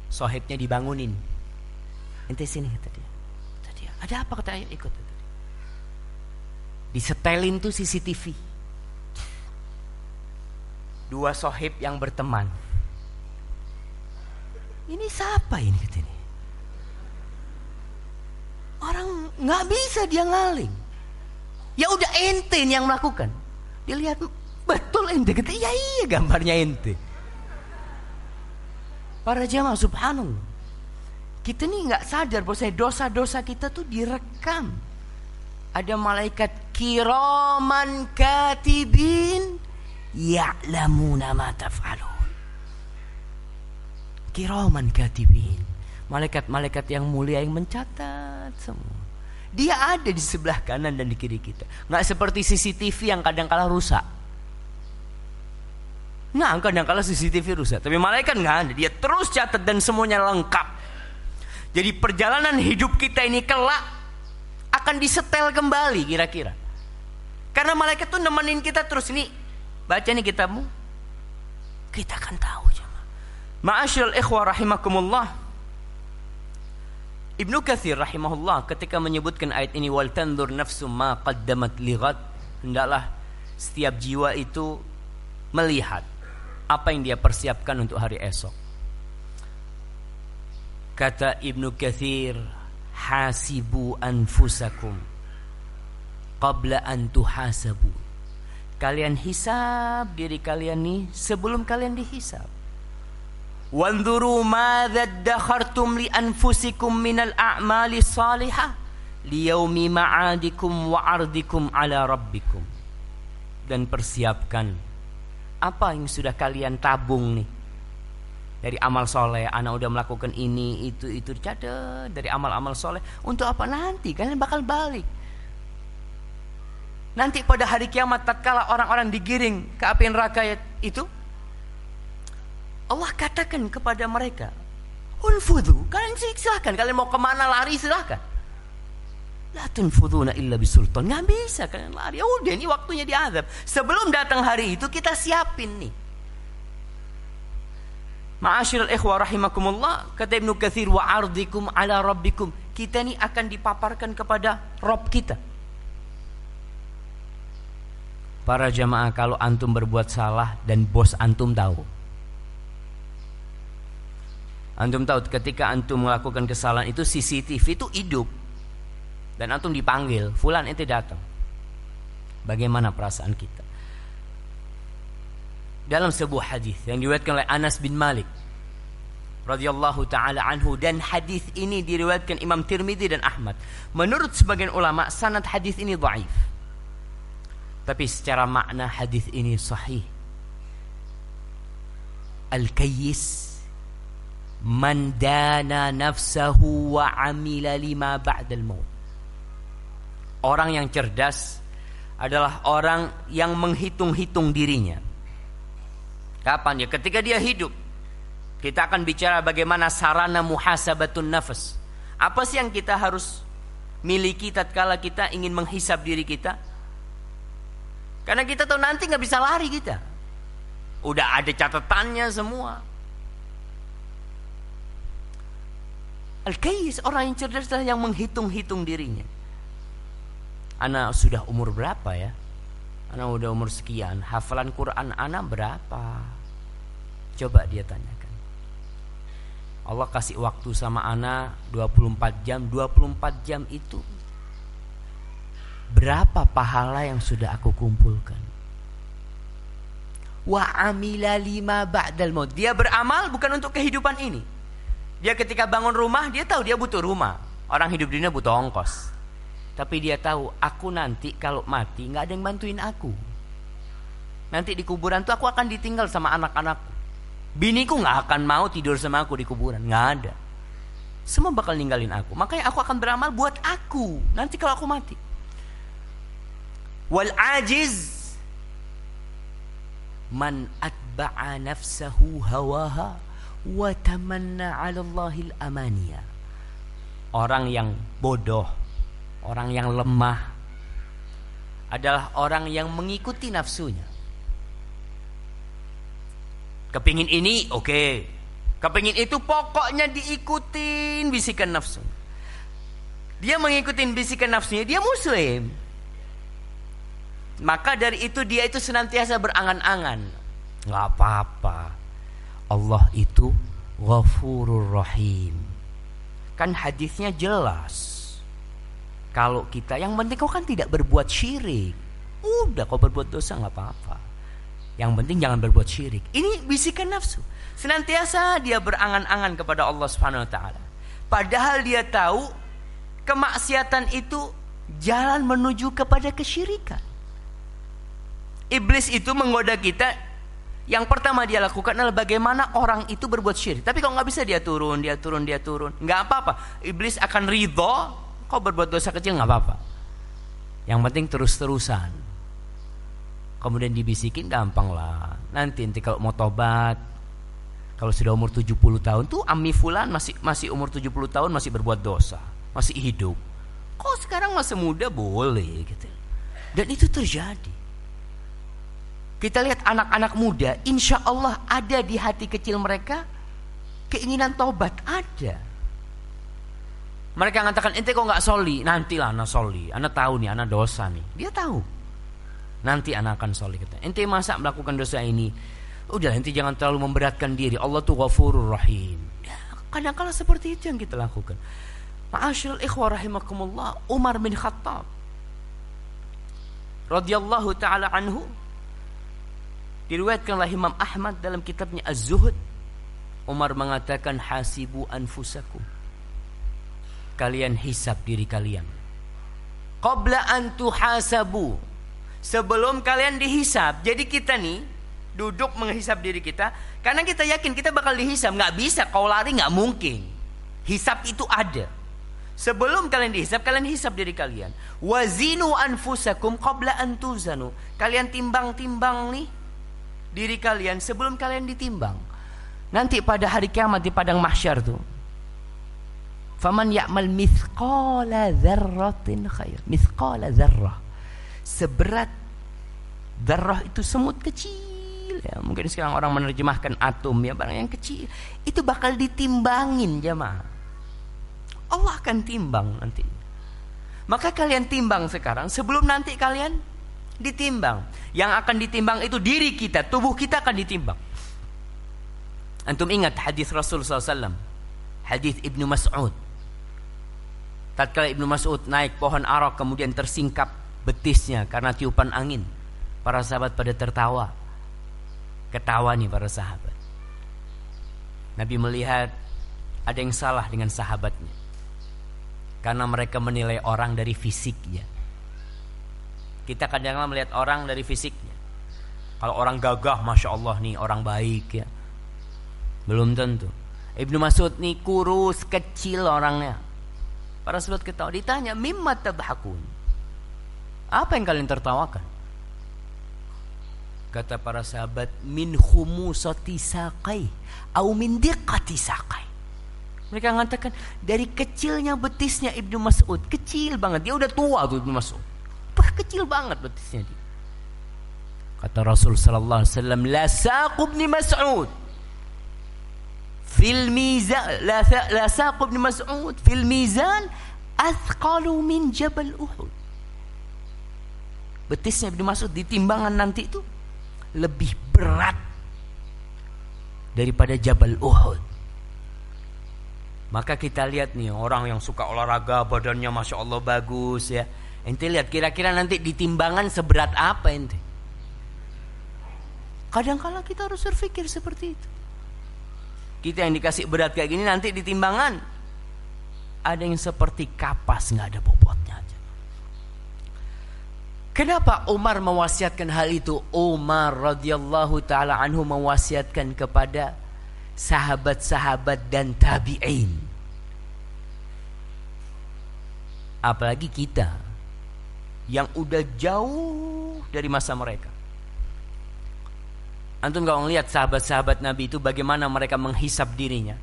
Sohibnya dibangunin. Ente sini kata dia. Ada apa kata ayo ikut. Disetelin tuh CCTV. 2 sohib yang berteman. Ini siapa ini kata ini? Orang nggak bisa dia ngaling. Ya udah ente yang melakukan. Dia lihat betul ente kata iya gambarnya ente. Para jamaah subhanallah. Kita nih nggak sadar bahwa dosa-dosa kita tuh direkam. Ada malaikat kiraman katibin ya'lamuna ma taf'alun. Kiraman katibin. Malaikat-malaikat yang mulia yang mencatat semua. Dia ada di sebelah kanan dan di kiri kita. Nggak seperti CCTV yang kadang-kala rusak. Nah, kadang-kala CCTV rusak, tapi malaikat nggak ada. Dia terus catat dan semuanya lengkap. Jadi perjalanan hidup kita ini kelak akan disetel kembali kira-kira. Karena malaikat tuh nemenin kita terus. Ini baca nih kitabmu, kita akan tahu. Ma'asyiral ikhwah rahimakumullah. Ibnu Katsir rahimahullah ketika menyebutkan ayat ini, wal tanzur nafsum ma qaddamat lighad, hendaklah setiap jiwa itu melihat apa yang dia persiapkan untuk hari esok. Kata Ibnu Katsir, hasibu anfusakum qabla an tuhasabu. Kalian hisab diri kalian nih sebelum kalian dihisab. Wanzuru madza dakhartum li anfusikum minal a'mali salihah liyaumi ma'adikum wa ardikum ala rabbikum. Dan persiapkan apa yang sudah kalian tabung nih dari amal soleh. Anak udah melakukan ini itu catat dari amal-amal soleh. Untuk apa nanti? Kalian bakal balik. Nanti pada hari kiamat tatkala orang-orang digiring ke api neraka itu, Allah katakan kepada mereka, unfudhu, kalian silahkan, kalian mau kemana lari silahkan. La tunfudhuna illa bisultan, nggak bisa kalian lari. Ya udah, ini waktunya diazab. Sebelum datang hari itu kita siapin nih. Ma'asyiral ikhwah rahimakumullah, kata Ibnu Katsir, wa ardikum ala rabbikum. Kita nih akan dipaparkan kepada Rabb kita. Para jamaah, kalau antum berbuat salah dan bos antum tahu. Antum tahu ketika antum melakukan kesalahan itu CCTV itu hidup. Dan antum dipanggil, fulan ente datang. Bagaimana perasaan kita? Dalam sebuah hadis yang diriwayatkan oleh Anas bin Malik radhiyallahu taala anhu, dan hadis ini diriwayatkan Imam Tirmidzi dan Ahmad. Menurut sebagian ulama sanad hadis ini dhaif. Tapi secara makna hadis ini sahih. Al-kayyis man dana nafsahu wa amila lima ba'dal maut. Orang yang cerdas adalah orang yang menghitung-hitung dirinya. Kapan ya? Ketika dia hidup. Kita akan bicara bagaimana sarana muhasabatun nafas. Apa sih yang kita harus miliki tatkala kita ingin menghisab diri kita? Karena kita tahu nanti gak bisa lari kita. Udah ada catatannya semua. Al-kayyis, orang yang cerdas adalah yang menghitung-hitung dirinya. Ana sudah umur berapa ya? Ana udah umur sekian. Hafalan Quran ana berapa? Coba dia tanyakan. Allah kasih waktu sama ana 24 jam. 24 jam itu berapa pahala yang sudah aku kumpulkan? wa amila lima ba'dal maut. Dia beramal bukan untuk kehidupan ini. Dia ketika bangun rumah, dia tahu dia butuh rumah. Orang hidup di dunia butuh ongkos. Tapi dia tahu, aku nanti kalau mati nggak ada yang bantuin aku. Nanti di kuburan tuh aku akan ditinggal sama anak-anakku. Biniku nggak akan mau tidur sama aku di kuburan, nggak ada. Semua bakal ninggalin aku. Makanya aku akan beramal buat aku. Nanti kalau aku mati. Wal ajiz man atba'a nafsahu hawaha wa tamanna 'ala Allahil amaniya. Orang yang bodoh, orang yang lemah adalah orang yang mengikuti nafsunya. Kepingin ini, oke. Kepingin itu, pokoknya diikutin bisikan nafsu. Dia mengikuti bisikan nafsunya, dia muslim. Maka dari itu dia itu senantiasa berangan-angan. Gak apa-apa, Allah itu Ghafurur Rahim. Kan hadisnya jelas. Kalau kita, yang penting kau kan tidak berbuat syirik. Udah, kau berbuat dosa gak apa-apa. Yang penting jangan berbuat syirik. Ini bisikan nafsu. Senantiasa dia berangan-angan kepada Allah Subhanahu wa taala. Padahal dia tahu kemaksiatan itu jalan menuju kepada kesyirikan. Iblis itu menggoda kita. Yang pertama dia lakukan adalah bagaimana orang itu berbuat syirik. Tapi kalau nggak bisa dia turun. Nggak apa-apa. Iblis akan ridho. Kau berbuat dosa kecil nggak apa-apa. Yang penting terus-terusan. Kemudian dibisikin, gampang lah. Nanti kalau mau tobat, kalau sudah umur 70 tahun tuh Ami Fulan masih umur 70 tahun masih berbuat dosa, masih hidup. Kok sekarang masih muda boleh gitu. Dan itu terjadi. Kita lihat anak-anak muda, insya Allah ada di hati kecil mereka keinginan tobat, ada. Mereka mengatakan, ente kok nggak soli? Nantilah anak soli. Anak tahu nih, anak dosa nih. Dia tahu. Nanti anak akan sholih. Ente masa melakukan dosa ini? Udah, ente jangan terlalu memberatkan diri. Allah tuh Ghafurur Rahim. Ya, kadang-kadang seperti itu yang kita lakukan. Ma'asyiral ikhwah rahimakumullah, Umar bin Khattab radhiyallahu taala anhu, diriwayatkan oleh Imam Ahmad dalam kitabnya Az-Zuhud. Umar mengatakan, hasibu anfusakum. Kalian hisab diri kalian. Qabla an tuhasabu. Sebelum kalian dihisab. Jadi kita nih duduk menghisab diri kita karena kita yakin kita bakal dihisab. Gak bisa, kau lari gak mungkin. Hisab itu ada. Sebelum kalian dihisab, kalian hisab diri kalian. Wazinu anfusakum qabla an tuzanu. Kalian timbang-timbang nih diri kalian sebelum kalian ditimbang. Nanti pada hari kiamat di padang mahsyar tuh, faman ya'mal mithqala dzarratin khair. Mithqala dzarrah, seberat darah itu semut kecil ya. Mungkin sekarang orang menerjemahkan atom ya, barang yang kecil itu bakal ditimbangin jemaah. Allah akan timbang nanti. Maka kalian timbang sekarang sebelum nanti kalian ditimbang. Yang akan ditimbang itu diri kita, tubuh kita akan ditimbang. Antum ingat hadis Rasul SAW, hadis Ibnu Mas'ud. Tatkala Ibnu Mas'ud naik pohon arak kemudian tersingkap betisnya karena tiupan angin. Para sahabat pada tertawa. Ketawa nih para sahabat. Nabi melihat ada yang salah dengan sahabatnya. Karena mereka menilai orang dari fisiknya. Kita kadang-kadang melihat orang dari fisiknya. Kalau orang gagah, Masya Allah nih orang baik ya. Belum tentu. Ibnu Mas'ud nih kurus, kecil orangnya. Para sahabat ketawa. Ditanya, mimma tabhakun? Apa yang kalian tertawakan? Kata para sahabat, min khumusati saqai au min diqqati saqai. Mereka mengatakan dari kecilnya betisnya Ibnu Mas'ud, kecil banget. Dia udah tua tuh Ibnu Mas'ud. Kecil banget betisnya dia. Kata Rasul sallallahu alaihi wasallam, la saqu Ibnu Mas'ud fil mizan, la saqu Ibnu Mas'ud fil mizan athqalu min Jabal Uhud. Betisnya Ibnu Mas'ud di timbangan nanti itu lebih berat daripada Jabal Uhud. Maka kita lihat nih orang yang suka olahraga, badannya Masya Allah bagus ya. Ente lihat kira-kira nanti di timbangan seberat apa ente? Kadang-kala kita harus berpikir seperti itu. Kita yang dikasih berat kayak gini nanti di timbangan ada yang seperti kapas, nggak ada bobotnya aja. Kenapa Umar mewasiatkan hal itu? Umar radhiyallahu taala anhu mewasiatkan kepada sahabat-sahabat dan tabi'in. Apalagi kita yang udah jauh dari masa mereka. Antum kalau ngelihat sahabat-sahabat Nabi itu bagaimana mereka menghisab dirinya.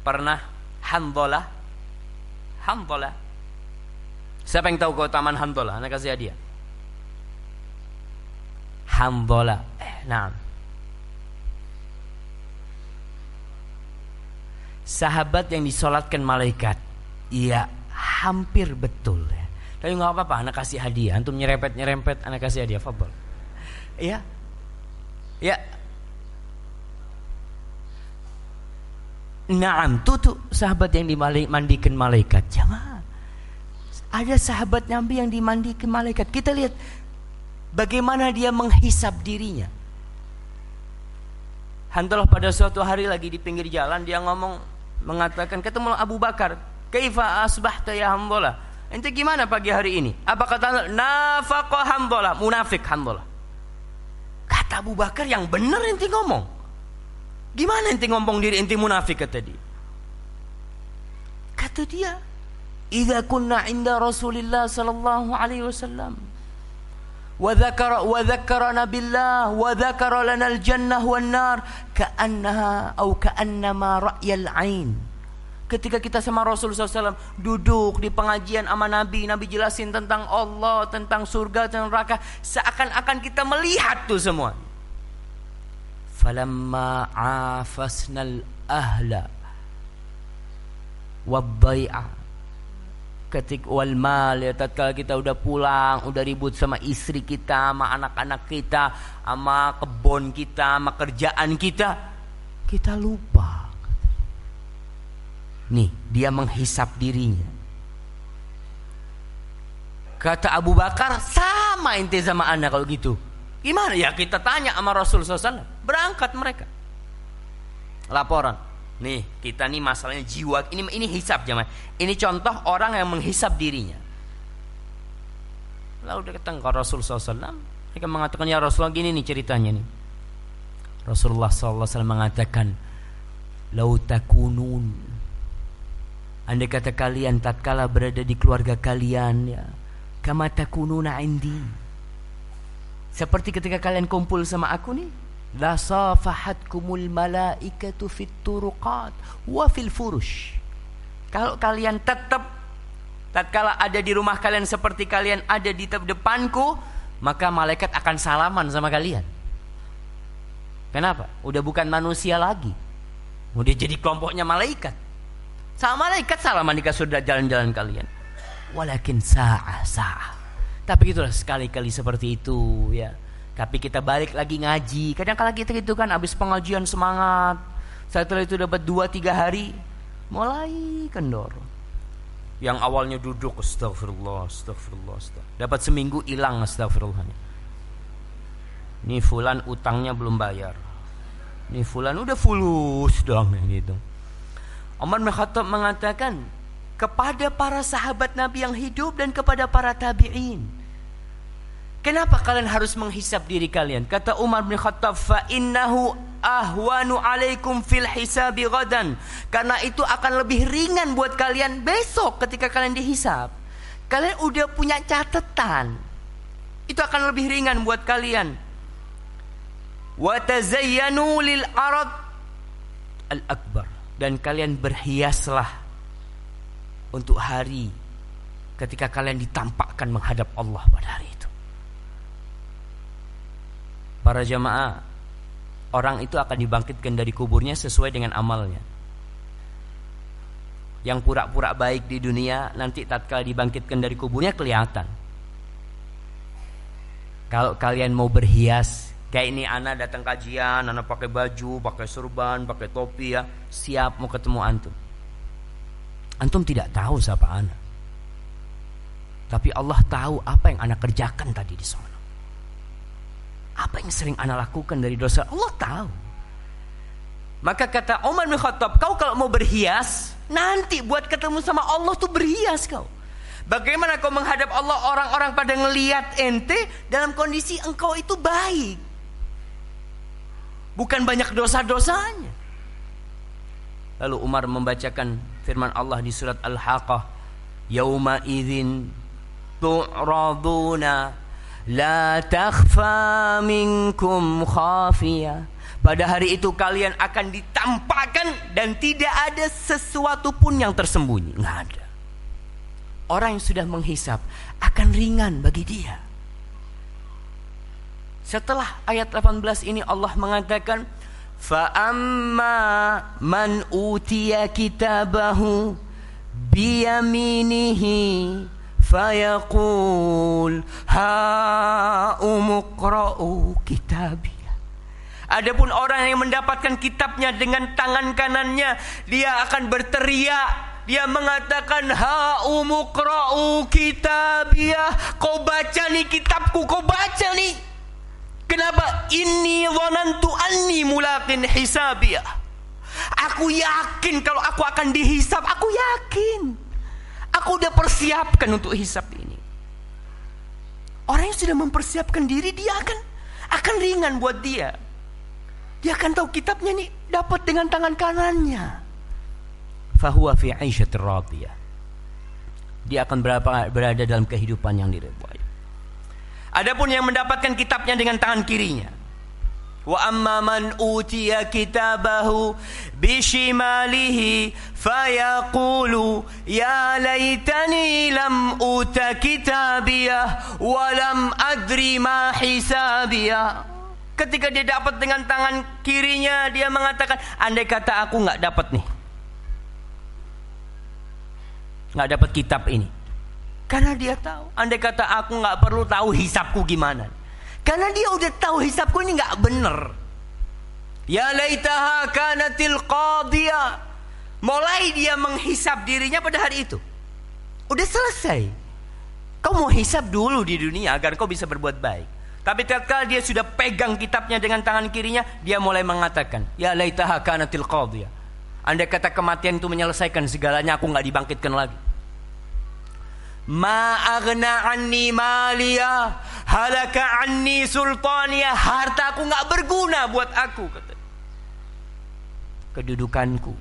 Pernah Hanzalah. Siapa yang tahu keutamaan Hanzalah? Anak kasih hadiah. Hanzalah. Nah. Sahabat yang disolatkan malaikat. Iya, hampir betul ya. Tapi nggak apa-apa, anak kasih hadiah. Antum nyerempet, anak kasih hadiah. Fadhol. Iya. Ya. Naam, tuh sahabat yang dimandikan malaikat. Jangan. Ada sahabat Nabi yang dimandikan malaikat. Kita lihat bagaimana dia menghisab dirinya. Hanzalah pada suatu hari lagi di pinggir jalan, dia mengatakan ketemu Abu Bakar. Kaifa asbahta ya Hanzalah? Ente gimana pagi hari ini? Apa kata nafaqa Hanzalah? Munafik Hanzalah. Kata Abu Bakar, yang benar ente ngomong. Gimana ente ngomong diri ente munafik, kata dia. Kata dia, idza kunna inda Rasulillah sallallahu alaihi wasallam wa dzakarana billah wa dzakara lana al-jannah wan nar ka'annaha aw ka'annama ra'yal 'ain. Ketika kita sama Rasulullah SAW duduk di pengajian sama Nabi jelasin tentang Allah, tentang surga, tentang neraka, seakan-akan kita melihat tuh semua. Falamma afasnal ahla wabbai'a, ketika wal mal, ya, tatkala kita udah pulang, udah ribut sama istri kita, sama anak-anak kita, sama kebun kita, sama kerjaan kita lupa. Nih, dia menghisap dirinya. Kata Abu Bakar, sama ente sama anak kalau gitu. Gimana ya, kita tanya sama Rasulullah SAW. Berangkat mereka, laporan. Nih, kita nih masalahnya jiwa. Ini hisap jemaah. Ini contoh orang yang menghisap dirinya. Lalu dia datang ke Rasulullah SAW. Mereka mengatakan, ya Rasulullah, gini nih ceritanya nih. Rasulullah SAW mengatakan, lau takunun, andai kata kalian tatkala berada di keluarga kalian, ya, kama takununa indi, seperti ketika kalian kumpul sama aku nih, la safahatkumul malaikatu fit turuqat wa fil furush. Kalau kalian tetap tatkala ada di rumah kalian seperti kalian ada di depanku, maka malaikat akan salaman sama kalian. Kenapa? Udah bukan manusia lagi, udah jadi kelompoknya malaikat. Sama malaikat salaman di kasur jalan-jalan kalian. Walakin sa'ah. Tapi itulah sekali-kali seperti itu ya. Tapi kita balik lagi ngaji. Kadang-kadang kita gitu kan, habis pengajian semangat. Setelah itu dapat 2-3 hari mulai kendor. Yang awalnya duduk astagfirullah. Dapat seminggu hilang astagfirullah. Nih fulan utangnya belum bayar. Nih fulan udah fulus dong gitu. Umar bin Khattab mengatakan kepada para sahabat Nabi yang hidup dan kepada para tabi'in, kenapa kalian harus menghisap diri kalian? Kata Umar bin Khattab, fa innahu ahwanu alaikum fil hisabi ghadan, karena itu akan lebih ringan buat kalian besok ketika kalian dihisap. Kalian udah punya catatan, itu akan lebih ringan buat kalian. Wa tazayyanu lil arad al akbar, dan kalian berhiaslah untuk hari ketika kalian ditampakkan menghadap Allah pada hari itu. Para jamaah, orang itu akan dibangkitkan dari kuburnya sesuai dengan amalnya. Yang pura-pura baik di dunia nanti tatkala dibangkitkan dari kuburnya kelihatan. Kalau kalian mau berhias, kayak ini anak datang kajian, anak pakai baju, pakai surban, pakai topi ya, siap mau ketemu antum. Antum tidak tahu siapa anak, tapi Allah tahu apa yang anak kerjakan tadi di sana. Apa yang sering ana lakukan dari dosa? Allah tahu. Maka kata Umar bin Khattab, kau kalau mau berhias, nanti buat ketemu sama Allah tuh berhias kau. Bagaimana kau menghadap Allah, orang-orang pada ngelihat ente dalam kondisi engkau itu baik, bukan banyak dosa-dosanya. Lalu Umar membacakan firman Allah di surat Al-Haqqah, yauma idzin tu'raduna la takhfa minkum khafiyah. Pada hari itu kalian akan ditampakkan dan tidak ada sesuatu pun yang tersembunyi. Nggak ada. Orang yang sudah menghisap akan ringan bagi dia. Setelah ayat 18 ini Allah mengatakan, fa amma man utiya kitabahu biyaminihi fayaqul ha umqra'u kitabi. Adapun orang yang mendapatkan kitabnya dengan tangan kanannya, dia akan berteriak, dia mengatakan ha umqra'u kitabiyah, kau baca nih kitabku, kau baca nih. Kenapa? Inni dhanantu anni mulaqin hisabiyah. Aku yakin kalau aku akan dihisab, aku yakin. Aku udah persiapkan untuk hisab ini. Orang yang sudah mempersiapkan diri, dia akan ringan buat dia. Dia akan tahu kitabnya nih dapat dengan tangan kanannya. Fahuwa fi 'aisyatir radiyah. Dia akan berada dalam kehidupan yang diridhai. Adapun yang mendapatkan kitabnya dengan tangan kirinya, wa amma man utiya kitabahu bishimalihi fayaqulu ya laitani lam uta kitabiyah wa lam adri ma hisabiyah. Ketika dia dapat dengan tangan kirinya, dia mengatakan, andai kata aku nggak dapat nih, nggak dapat kitab ini, karena dia tahu, andai kata aku nggak perlu tahu hisabku gimana, karena dia udah tahu hisabku ini nggak bener. Ya laitaha kanatil qadiyah. Mulai dia menghisab dirinya pada hari itu, udah selesai. Kau mau hisab dulu di dunia agar kau bisa berbuat baik. Tapi tatkala dia sudah pegang kitabnya dengan tangan kirinya, dia mulai mengatakan, ya laitaha kanatil qadiyah. Andai kata kematian itu menyelesaikan segalanya, aku nggak dibangkitkan lagi. Ma aghna anni maliya halaka anni sultaniya. Harta aku nggak berguna buat aku, kata. Kedudukanku,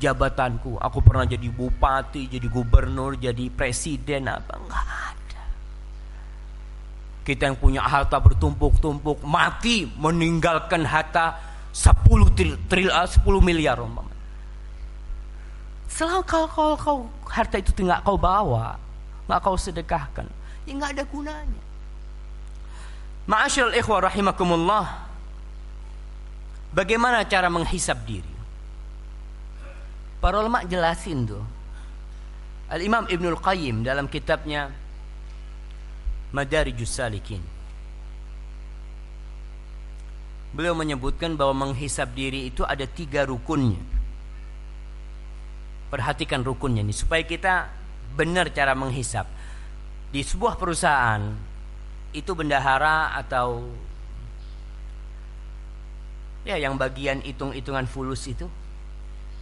jabatanku, aku pernah jadi bupati, jadi gubernur, jadi presiden, apa nggak ada. Kita yang punya harta bertumpuk-tumpuk, mati meninggalkan harta 10 miliar umpamanya. Selalu kalau kau harta itu tidak kau bawa, nggak kau sedekahkan, ya nggak ada gunanya. Ma'asyiral ikhwah rahimakumullah, bagaimana cara menghisab diri? Para ulama jelasin tuh. Al-Imam Ibnul Qayyim dalam kitabnya Madarijus Salikin, beliau menyebutkan bahwa menghisab diri itu ada 3 rukunnya. Perhatikan rukunnya nih supaya kita benar cara menghisab. Di sebuah perusahaan itu bendahara atau ya yang bagian hitung-hitungan fulus itu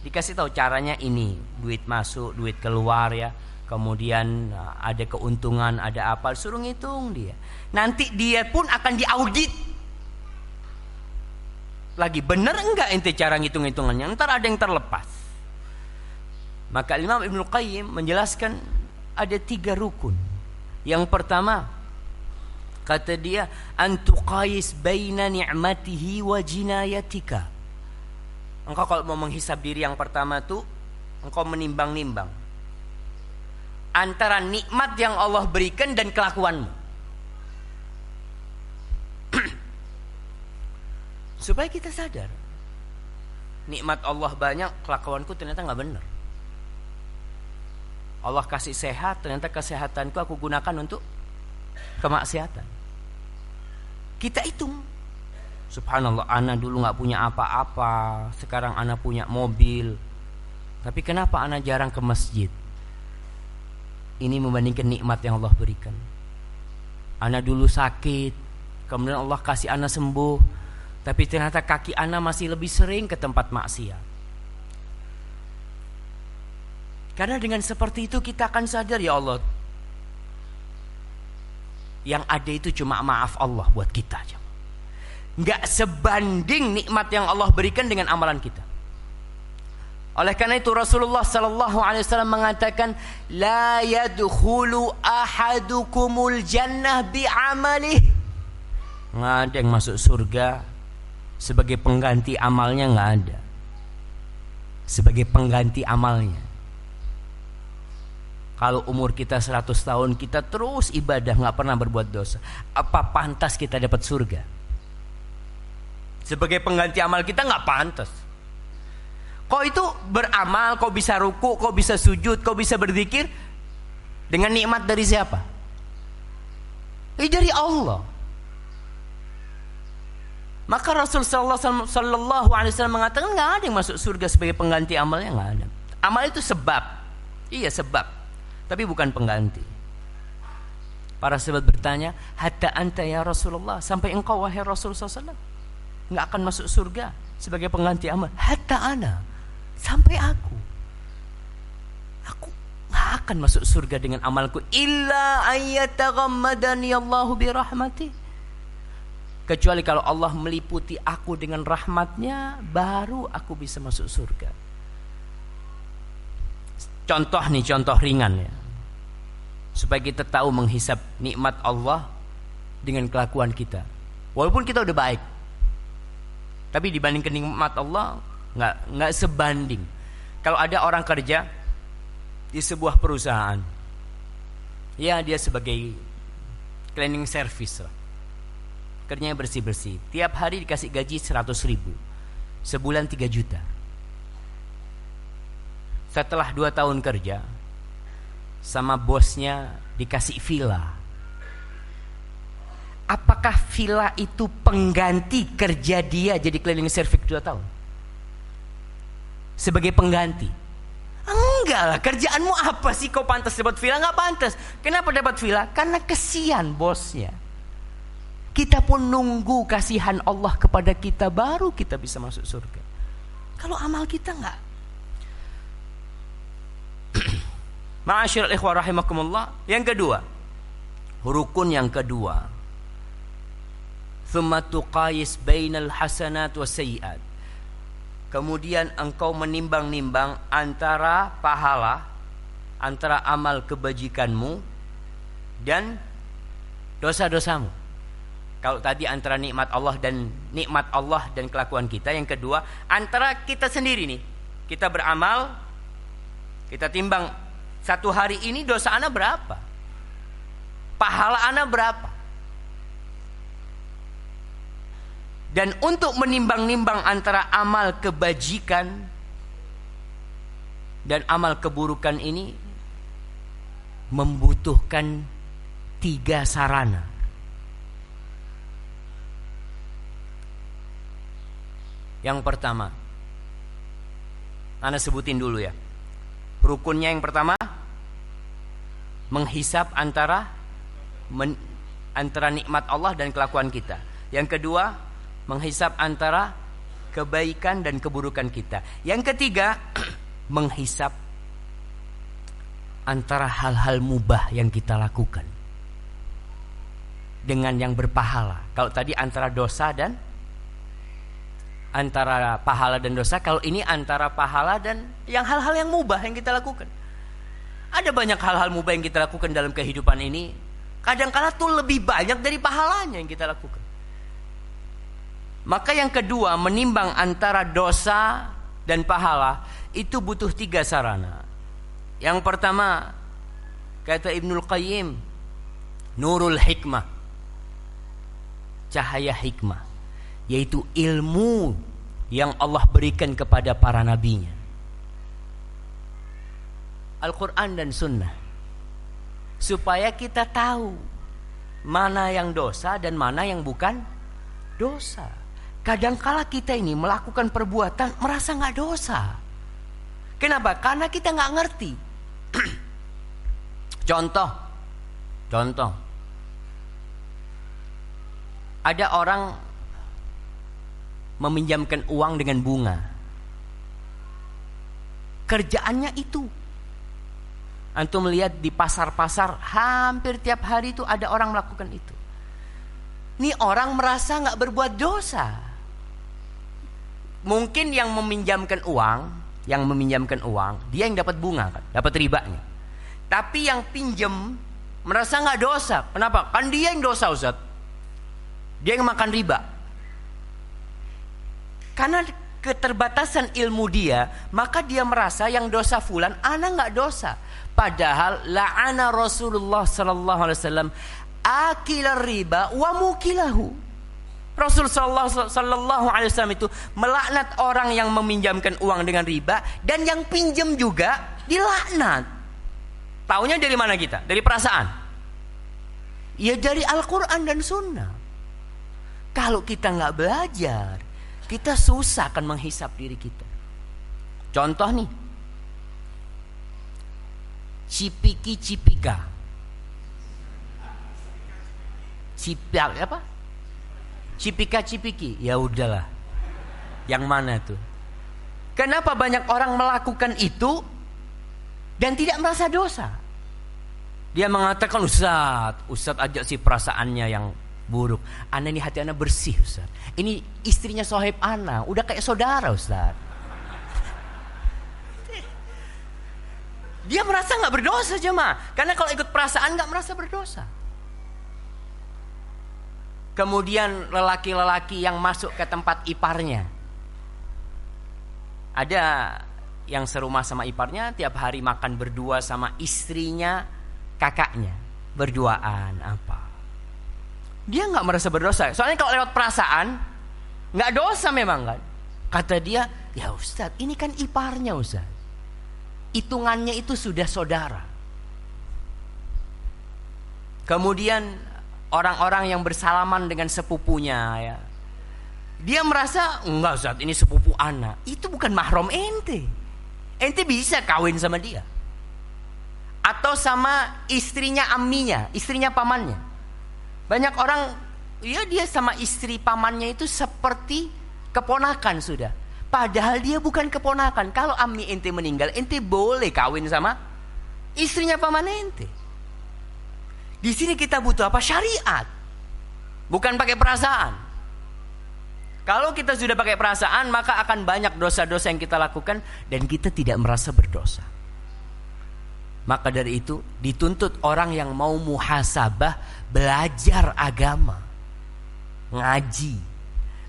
dikasih tahu caranya ini, duit masuk, duit keluar ya. Kemudian ada keuntungan, ada apa, suruh ngitung dia. Nanti dia pun akan diaudit lagi, benar enggak ente cara ngitung-hitungannya, ntar ada yang terlepas. Maka Imam Ibnul Qayyim menjelaskan ada 3 rukun. Yang pertama, kata dia, antuqais baina ni'matihi wa jinayatika. Engkau kalau mau menghisab diri yang pertama tuh, engkau menimbang-nimbang antara nikmat yang Allah berikan dan kelakuanmu. Supaya kita sadar, nikmat Allah banyak, kelakuanku ternyata gak benar. Allah kasih sehat, ternyata kesehatanku aku gunakan untuk kemaksiatan. Kita hitung, subhanallah, ana dulu gak punya apa-apa, sekarang ana punya mobil. Tapi kenapa ana jarang ke masjid? Ini membandingkan nikmat yang Allah berikan. Ana dulu sakit, kemudian Allah kasih ana sembuh, tapi ternyata kaki ana masih lebih sering ke tempat maksiat. Karena dengan seperti itu kita akan sadar, ya Allah, yang ada itu cuma maaf Allah buat kita aja. Nggak sebanding nikmat yang Allah berikan dengan amalan kita. Oleh karena itu Rasulullah sallallahu alaihi wasallam mengatakan, la yadkhulu ahadukumul jannah bi'amalih. Nggak ada yang masuk surga sebagai pengganti amalnya, nggak ada. Sebagai pengganti amalnya. Kalau umur kita 100 tahun kita terus ibadah, nggak pernah berbuat dosa, apa pantas kita dapat surga? Sebagai pengganti amal kita nggak pantas. Kau itu beramal, kau bisa ruku, kau bisa sujud, kau bisa berzikir dengan nikmat dari siapa? Dari Allah. Maka Rasul sallallahu alaihi wasallam mengatakan nggak ada yang masuk surga sebagai pengganti amalnya, nggak ada. Amal itu sebab, iya sebab, tapi bukan pengganti. Para sahabat bertanya, hatta anta ya Rasulullah, sampai engkau wahai Rasulullah sallallahu, nggak akan masuk surga sebagai pengganti amal? Hatta ana, sampai aku nggak akan masuk surga dengan amalku, illa ayyataghammadani Allahu bi rahmati, kecuali kalau Allah meliputi aku dengan rahmatnya, baru aku bisa masuk surga. Contoh nih, contoh ringan ya, supaya kita tahu menghisap nikmat Allah dengan kelakuan kita. Walaupun kita udah baik, tapi dibandingkan nikmat Allah nggak sebanding. Kalau ada orang kerja di sebuah perusahaan, ya dia sebagai cleaning service lah, kerjanya bersih-bersih, tiap hari dikasih gaji 100.000, sebulan 3 juta. Setelah 2 tahun kerja, sama bosnya dikasih villa. Apakah villa itu pengganti kerja dia jadi cleaning service 2 tahun? Sebagai pengganti? Enggak lah, kerjaanmu apa sih kau pantas dapat villa? Enggak pantas. Kenapa dapat villa? Karena kesian bosnya. Kita pun nunggu kasihan Allah kepada kita, baru kita bisa masuk surga. Kalau amal kita enggak. Ma'asyiral ikhwah rahimakumullah. Yang kedua, rukun yang kedua, thumma tuqayis bainal hasanat wasayyi'at. Kemudian engkau menimbang-nimbang antara pahala, antara amal kebajikanmu dan dosa-dosamu. Kalau tadi antara nikmat Allah dan kelakuan kita, yang kedua antara kita sendiri nih. Kita beramal, kita timbang, satu hari ini dosa ana berapa? Pahala ana berapa? Dan untuk menimbang-nimbang antara amal kebajikan dan amal keburukan ini membutuhkan 3 sarana. Yang pertama, ana sebutin dulu ya. Rukunnya yang pertama, menghisap antara nikmat Allah dan kelakuan kita. Yang kedua, menghisap antara kebaikan dan keburukan kita. Yang ketiga, menghisap antara hal-hal mubah yang kita lakukan dengan yang berpahala. Kalau tadi antara dosa dan antara pahala dan dosa, kalau ini antara pahala dan yang hal-hal yang mubah yang kita lakukan. Ada banyak hal-hal mubah yang kita lakukan dalam kehidupan ini, kadang-kala tuh lebih banyak dari pahalanya yang kita lakukan. Maka yang kedua, menimbang antara dosa dan pahala itu butuh 3 sarana. Yang pertama, kata Ibnul Qayyim, nurul hikmah, cahaya hikmah, yaitu ilmu yang Allah berikan kepada para nabinya, Al-Quran dan Sunnah, supaya kita tahu mana yang dosa dan mana yang bukan dosa. Kadangkala kita ini melakukan perbuatan merasa nggak dosa. Kenapa? Karena kita nggak ngerti. Contoh, Ada orang meminjamkan uang dengan bunga. Kerjaannya itu. Antum melihat di pasar-pasar hampir tiap hari itu ada orang melakukan itu. Ini orang merasa gak berbuat dosa. Mungkin yang meminjamkan uang, dia yang dapat bunga kan, dapat ribanya. Tapi yang pinjam merasa gak dosa. Kenapa? Kan dia yang dosa, Ustaz. Dia yang makan riba. Karena keterbatasan ilmu dia, maka dia merasa yang dosa fulan, ana nggak dosa. Padahal la'ana Rasulullah sallallahu alaihi wasallam akil riba wa mukilahu. Rasul sallallahu alaihi wasallam itu melaknat orang yang meminjamkan uang dengan riba, dan yang pinjam juga dilaknat. Taunya dari mana kita? Dari perasaan? Ya dari Al-Quran dan Sunnah. Kalau kita nggak belajar, kita susah akan menghisap diri kita. Contoh nih, cipika. Apa? Cipika-cipiki. Ya udahlah. Yang mana tuh? Kenapa banyak orang melakukan itu dan tidak merasa dosa? Dia mengatakan, Ustaz aja sih perasaannya yang buruk. Ana ini hati ana bersih, Ustaz. Ini istrinya sohib ana, udah kayak saudara, Ustaz. Dia merasa gak berdosa, jemaah. Karena kalau ikut perasaan gak merasa berdosa. Kemudian lelaki-lelaki yang masuk ke tempat iparnya. Ada yang serumah sama iparnya, tiap hari makan berdua sama istrinya, kakaknya. Berduaan apa. Dia gak merasa berdosa. Soalnya kalau lewat perasaan gak dosa memang kan. Kata dia, ya Ustaz, ini kan iparnya, Ustaz. Hitungannya itu sudah saudara. Kemudian orang-orang yang bersalaman dengan sepupunya, ya, dia merasa enggak, Ustaz, ini sepupu anak. Itu bukan mahram ente. Ente bisa kawin sama dia. Atau sama istrinya amminya, istrinya pamannya. Banyak orang, ya dia sama istri pamannya itu seperti keponakan sudah. Padahal dia bukan keponakan. Kalau ammi ente meninggal, ente boleh kawin sama istrinya paman ente. Di sini kita butuh apa? Syariat. Bukan pakai perasaan. Kalau kita sudah pakai perasaan, maka akan banyak dosa-dosa yang kita lakukan dan kita tidak merasa berdosa. Maka dari itu dituntut orang yang mau muhasabah belajar agama, ngaji.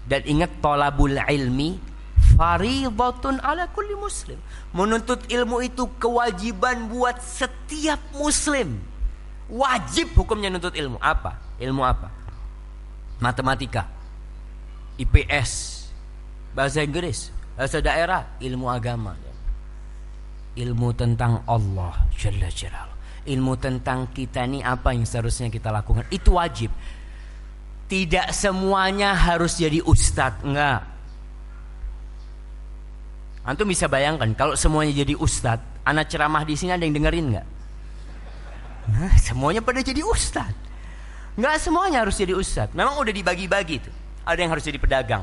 Dan ingat, thalabul ilmi fariidatun ala kulli muslim. Menuntut ilmu itu kewajiban buat setiap muslim. Wajib hukumnya nuntut ilmu. Apa? Ilmu apa? Matematika, IPS, bahasa Inggris, bahasa daerah, ilmu agama. Ilmu tentang Allah Jalla Jalaluhu. Ilmu tentang kita ini apa yang seharusnya kita lakukan. Itu wajib. Tidak semuanya harus jadi ustadz. Enggak. Antum bisa bayangkan kalau semuanya jadi ustadz, anak ceramah di sini ada yang dengerin enggak? Nah, semuanya pada jadi ustadz. Enggak semuanya harus jadi ustadz. Memang udah dibagi-bagi tuh. Ada yang harus jadi pedagang.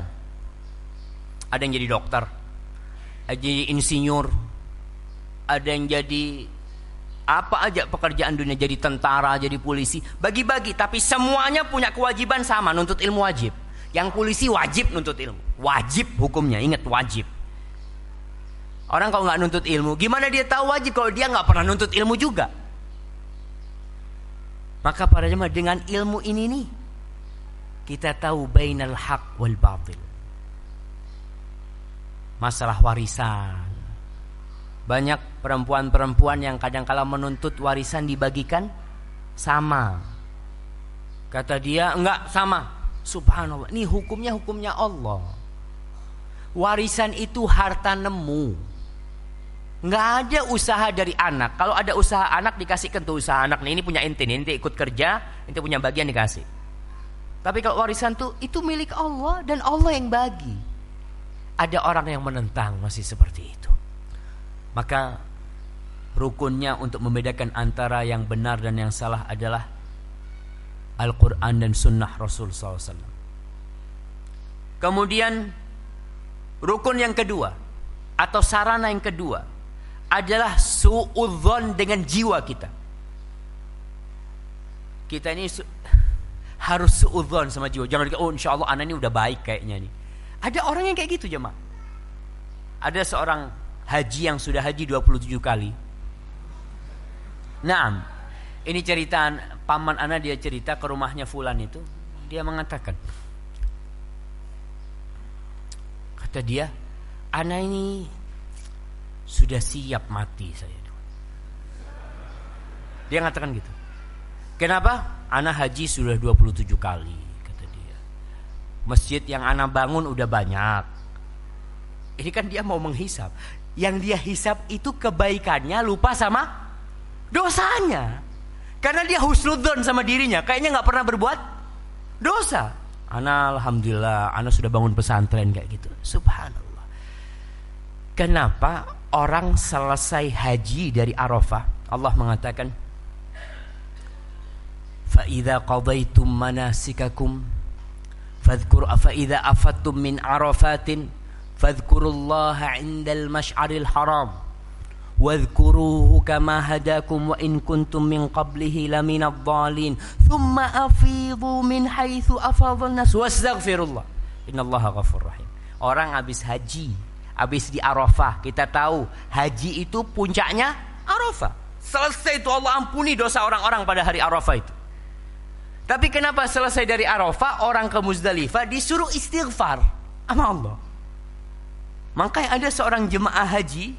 Ada yang jadi dokter. Ada yang jadi insinyur. Ada yang jadi apa aja pekerjaan dunia, jadi tentara, jadi polisi, bagi-bagi. Tapi semuanya punya kewajiban sama, nuntut ilmu wajib. Yang polisi wajib nuntut ilmu, wajib hukumnya, ingat wajib. Orang kalau nggak nuntut ilmu, gimana dia tahu wajib kalau dia nggak pernah nuntut ilmu juga? Maka para jemaah, dengan ilmu ini nih kita tahu bainal haq wal batil. Masalah warisan. Banyak perempuan-perempuan yang kadang-kala menuntut warisan dibagikan sama. Kata dia, enggak sama. Subhanallah, ini hukumnya Allah. Warisan itu harta nemu. Enggak ada usaha dari anak. Kalau ada usaha anak, dikasihkan tuh usaha anak. Ini punya ente ikut kerja, ente punya bagian dikasih. Tapi kalau warisan tuh, itu milik Allah dan Allah yang bagi. Ada orang yang menentang masih seperti itu. Maka rukunnya untuk membedakan antara yang benar dan yang salah adalah Al-Quran dan Sunnah Rasul SAW. Kemudian rukun yang kedua atau sarana yang kedua adalah suudzon dengan jiwa kita. Kita ini harus suudzon sama jiwa. Jangan oh insya Allah anak ini udah baik kayaknya nih. Ada orang yang kayak gitu jemaah. Ada seorang haji yang sudah haji 27 kali. Naam. Ini cerita paman anak, dia cerita ke rumahnya fulan itu. Dia mengatakan, kata dia, anak ini sudah siap mati saya. Dia mengatakan gitu. Kenapa? Anak haji sudah 27 kali, kata dia. Masjid yang anak bangun udah banyak. Ini kan dia mau menghisap. Yang dia hisap itu kebaikannya, lupa sama dosanya. Karena dia husnudzon sama dirinya, kayaknya gak pernah berbuat dosa. Anak alhamdulillah, anak sudah bangun pesantren kayak gitu. Subhanallah. Kenapa orang selesai haji dari Arafah, Allah mengatakan, فَإِذَا قَضَيْتُمْ مَنَاسِكَكُمْ فَإِذَا أَفَدْتُمْ مِنْ عَرَفَاتٍ فَاذْكُرُوا اللَّهَ عِنْدَ الْمَشْعَرِ الْحَرَامِ وَاذْكُرُوهُ كَمَا هَدَاكُمْ وَإِنْ كُنْتُمْ مِنْ قَبْلِهِ لَمِنَ الضَّالِينَ ثُمَّ أَفِيضُوا مِنْ حَيْثُ أَفَاضَ النَّاسُ وَاسْتَغْفِرُوا اللَّهَ إِنَّ اللَّهَ غَفُورٌ رَحِيمٌ. Orang habis haji, habis di Arafah, kita tahu haji itu puncaknya Arafah. Selesai itu Allah ampuni dosa orang-orang pada hari Arafah itu. Tapi kenapa selesai dari Arafah orang ke Muzdalifah disuruh istighfar sama Allah? Makanya ada seorang jemaah haji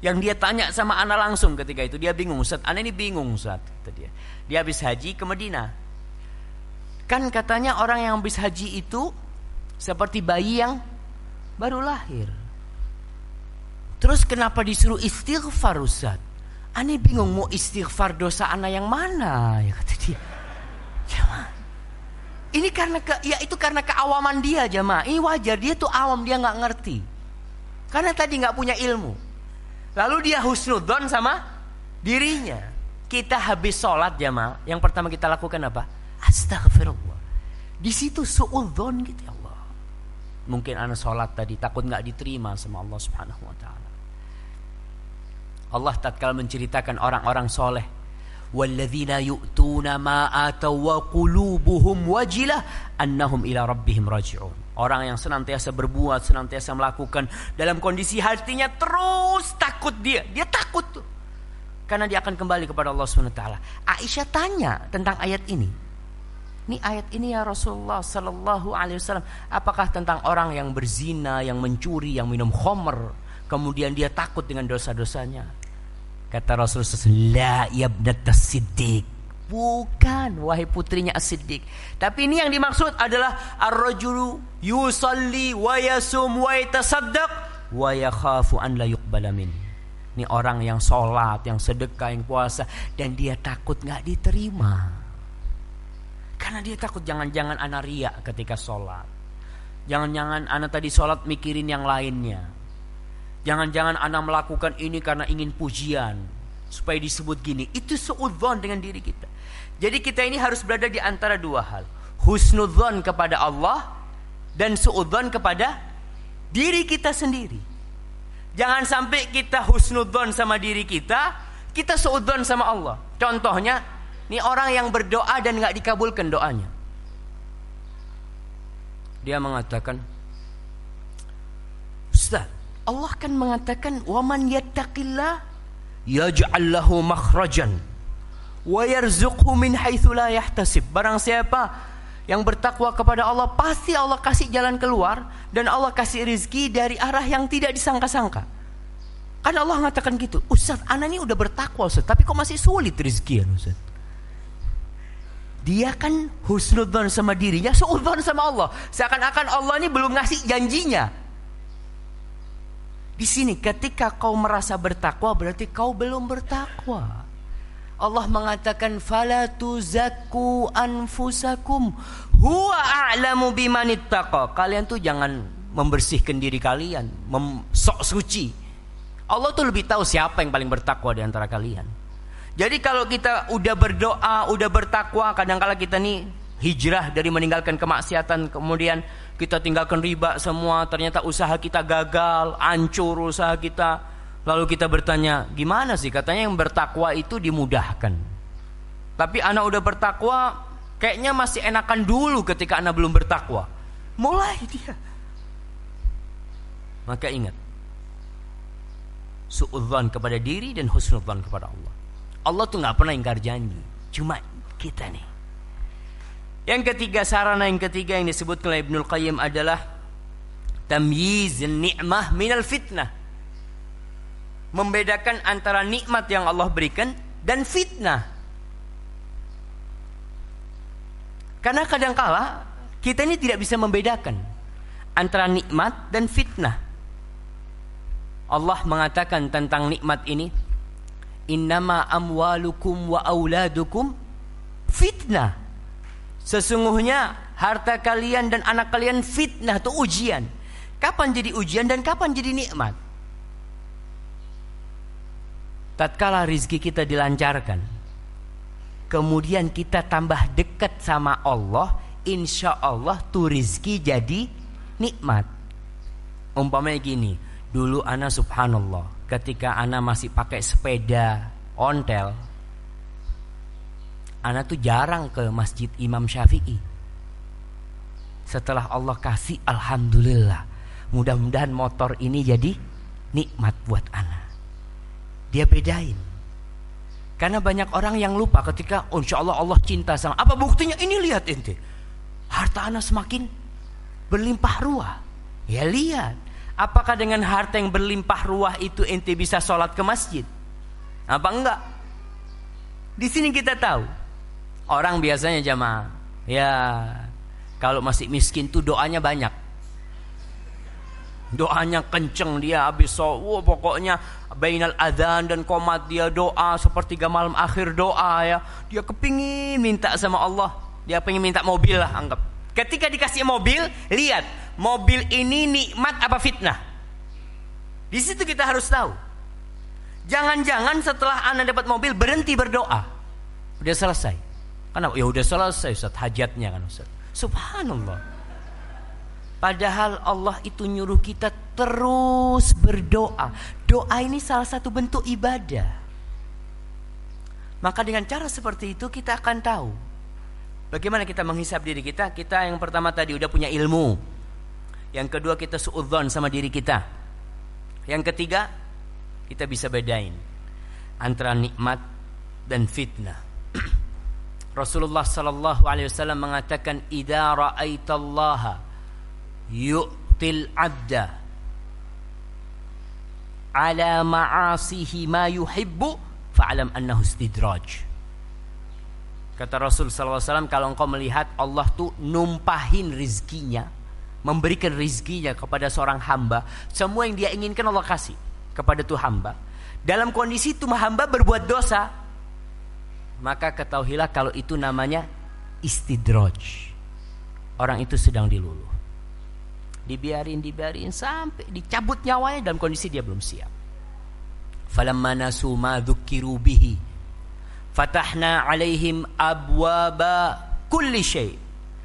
yang dia tanya sama ana langsung ketika itu. Dia bingung, Ustaz, ana ini bingung Ustaz, kata dia. Dia habis haji ke Madinah. Kan katanya orang yang habis haji itu seperti bayi yang baru lahir. Terus kenapa disuruh istighfar Ustaz? Ana bingung mau istighfar dosa ana yang mana, ya kata dia. Jemaah, ini karena keawaman dia jemaah. Ini wajar, dia tuh awam, dia nggak ngerti. Karena tadi nggak punya ilmu. Lalu dia husnudzon sama dirinya. Kita habis sholat jemaah, yang pertama kita lakukan apa? Astagfirullah. Di situ suudzon gitu ya Allah. Mungkin anak sholat tadi takut nggak diterima sama Allah Subhanahu Wa Taala. Allah tatkala menceritakan orang-orang soleh, walladzina yu'tuna ma ataw wa qulubuhum wajilah annahum ila rabbihim raji'un. Orang yang senantiasa berbuat, senantiasa melakukan dalam kondisi hatinya terus takut dia takut tuh. Karena dia akan kembali kepada Allah Subhanahu wa taala. Aisyah tanya tentang ayat ini. Ini ayat ini ya Rasulullah sallallahu alaihi wasallam, apakah tentang orang yang berzina, yang mencuri, yang minum khamr, kemudian dia takut dengan dosa-dosanya? Kata Rasulullah, la yabnat as-siddiq. Bukan, wahai putrinya as-siddiq. Tapi ini yang dimaksud adalah ar-rajulu yusalli wa yasum wa yatasaddaq wa yakhafu an la yuqbala min. Ini orang yang sholat, yang sedekah, yang puasa, dan dia takut gak diterima. Karena dia takut jangan-jangan anak riak ketika sholat. Jangan-jangan anak tadi sholat mikirin yang lainnya. Jangan-jangan anak melakukan ini karena ingin pujian, supaya disebut gini. Itu suudzon dengan diri kita. Jadi kita ini harus berada di antara dua hal. Husnudzon kepada Allah dan suudzon kepada diri kita sendiri. Jangan sampai kita husnudzon sama diri kita suudzon sama Allah. Contohnya, ini orang yang berdoa dan gak dikabulkan doanya. Dia mengatakan, Ustaz, Allah kan mengatakan, waman yattaqillah yaj'al lahu makhrajan wa yarzuqhu min haitsu la yahtasib. Barang siapa yang bertakwa kepada Allah, pasti Allah kasih jalan keluar dan Allah kasih rezeki dari arah yang tidak disangka-sangka. Kan Allah mengatakan gitu. Ustaz, anak ini udah bertakwa Ustaz, tapi kok masih sulit rezeki ya Ustaz? Dia kan husnudzon sama dirinya, suudzon sama Allah. Seakan-akan Allah ini belum ngasih janjinya. Di sini ketika kau merasa bertakwa, berarti kau belum bertakwa. Allah mengatakan, fala tuzakku anfusakum huwa a'lamu bimanittaqa. Kalian tuh jangan membersihkan diri kalian, sok suci. Allah tuh lebih tahu siapa yang paling bertakwa di antara kalian. Jadi kalau kita udah berdoa, udah bertakwa, kadang-kala kita nih hijrah dari meninggalkan kemaksiatan, kemudian Kita tinggalkan riba semua, ternyata usaha kita gagal, hancur usaha kita. Lalu kita bertanya, gimana sih? Katanya yang bertakwa itu dimudahkan. Tapi anak udah bertakwa, kayaknya masih enakan dulu ketika anak belum bertakwa. Mulai dia. Maka ingat, suudzon kepada diri dan husnudzon kepada Allah. Allah tuh gak pernah ingkar janji, cuma kita nih. Yang ketiga, sarana yang ketiga yang disebut oleh Ibnul Qayyim adalah tamyiz ni'mah minal fitnah. Membedakan antara nikmat yang Allah berikan dan fitnah. Karena kadangkala kita ini tidak bisa membedakan antara nikmat dan fitnah. Allah mengatakan tentang nikmat ini, innama amwalukum wa auladukum fitnah. Sesungguhnya harta kalian dan anak kalian fitnah, itu ujian. Kapan jadi ujian dan kapan jadi nikmat? Tatkala rizki kita dilancarkan, kemudian kita tambah dekat sama Allah, insya Allah tuh rizki jadi nikmat. Umpamanya gini, dulu ana subhanallah, ketika ana masih pakai sepeda ontel, ana tuh jarang ke masjid Imam Syafi'i. Setelah Allah kasih, alhamdulillah, mudah-mudahan motor ini jadi nikmat buat ana. Dia bedain. Karena banyak orang yang lupa ketika insya Allah Allah cinta sama. Apa buktinya? Ini lihat ente, harta ana semakin berlimpah ruah. Ya lihat, apakah dengan harta yang berlimpah ruah itu ente bisa sholat ke masjid? Apa enggak? Di sini kita tahu. Orang biasanya jamaah, ya kalau masih miskin tuh doanya banyak. Doanya kenceng dia habis pokoknya bainal adzan dan qomat dia doa, sepertiga malam akhir doa ya. Dia kepingin minta sama Allah. Dia pengen minta mobil lah anggap. Ketika dikasih mobil, lihat, mobil ini nikmat apa fitnah? Di situ kita harus tahu. Jangan-jangan setelah Anda dapat mobil berhenti berdoa. Udah selesai. Karena ya udah selesai Ustaz hajatnya kan Ustaz. Subhanallah. Padahal Allah itu nyuruh kita terus berdoa. Doa ini salah satu bentuk ibadah. Maka dengan cara seperti itu kita akan tahu bagaimana kita menghisab diri kita. Kita yang pertama tadi udah punya ilmu. Yang kedua kita suudzon sama diri kita. Yang ketiga kita bisa bedain antara nikmat dan fitnah. Rasulullah sallallahu alaihi wasallam mengatakan, "Idza ra'aitallaha yu'til 'abda ala ma'asihi ma yuhibbu fa'lam annahu istidraj." Kata Rasul sallallahu alaihi wasallam, kalau engkau melihat Allah tuh numpahin rizkinya, memberikan rizkinya kepada seorang hamba, semua yang dia inginkan Allah kasih kepada tuh hamba. Dalam kondisi tuh hamba berbuat dosa, maka ketahuilah kalau itu namanya istidraj. Orang itu sedang diluluh. Dibiarin sampai dicabut nyawanya dalam kondisi dia belum siap. Falamma nasu ma dzukiru bihi fatahna alaihim abwaba kulli syai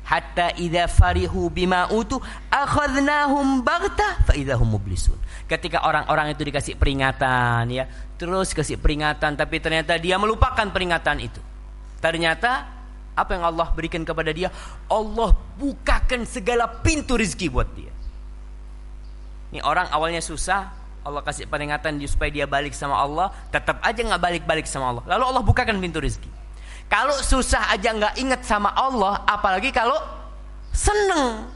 hatta idza farihu bima utu akhadnahum baghtah fa idahum mublisun. Ketika orang-orang itu dikasih peringatan ya, terus kasih peringatan tapi ternyata dia melupakan peringatan itu. Ternyata apa yang Allah berikan kepada dia? Allah bukakan segala pintu rezeki buat dia. Ini orang awalnya susah, Allah kasih peringatan supaya dia balik sama Allah, tetap aja nggak balik-balik sama Allah. Lalu Allah bukakan pintu rezeki. Kalau susah aja nggak ingat sama Allah, apalagi kalau seneng,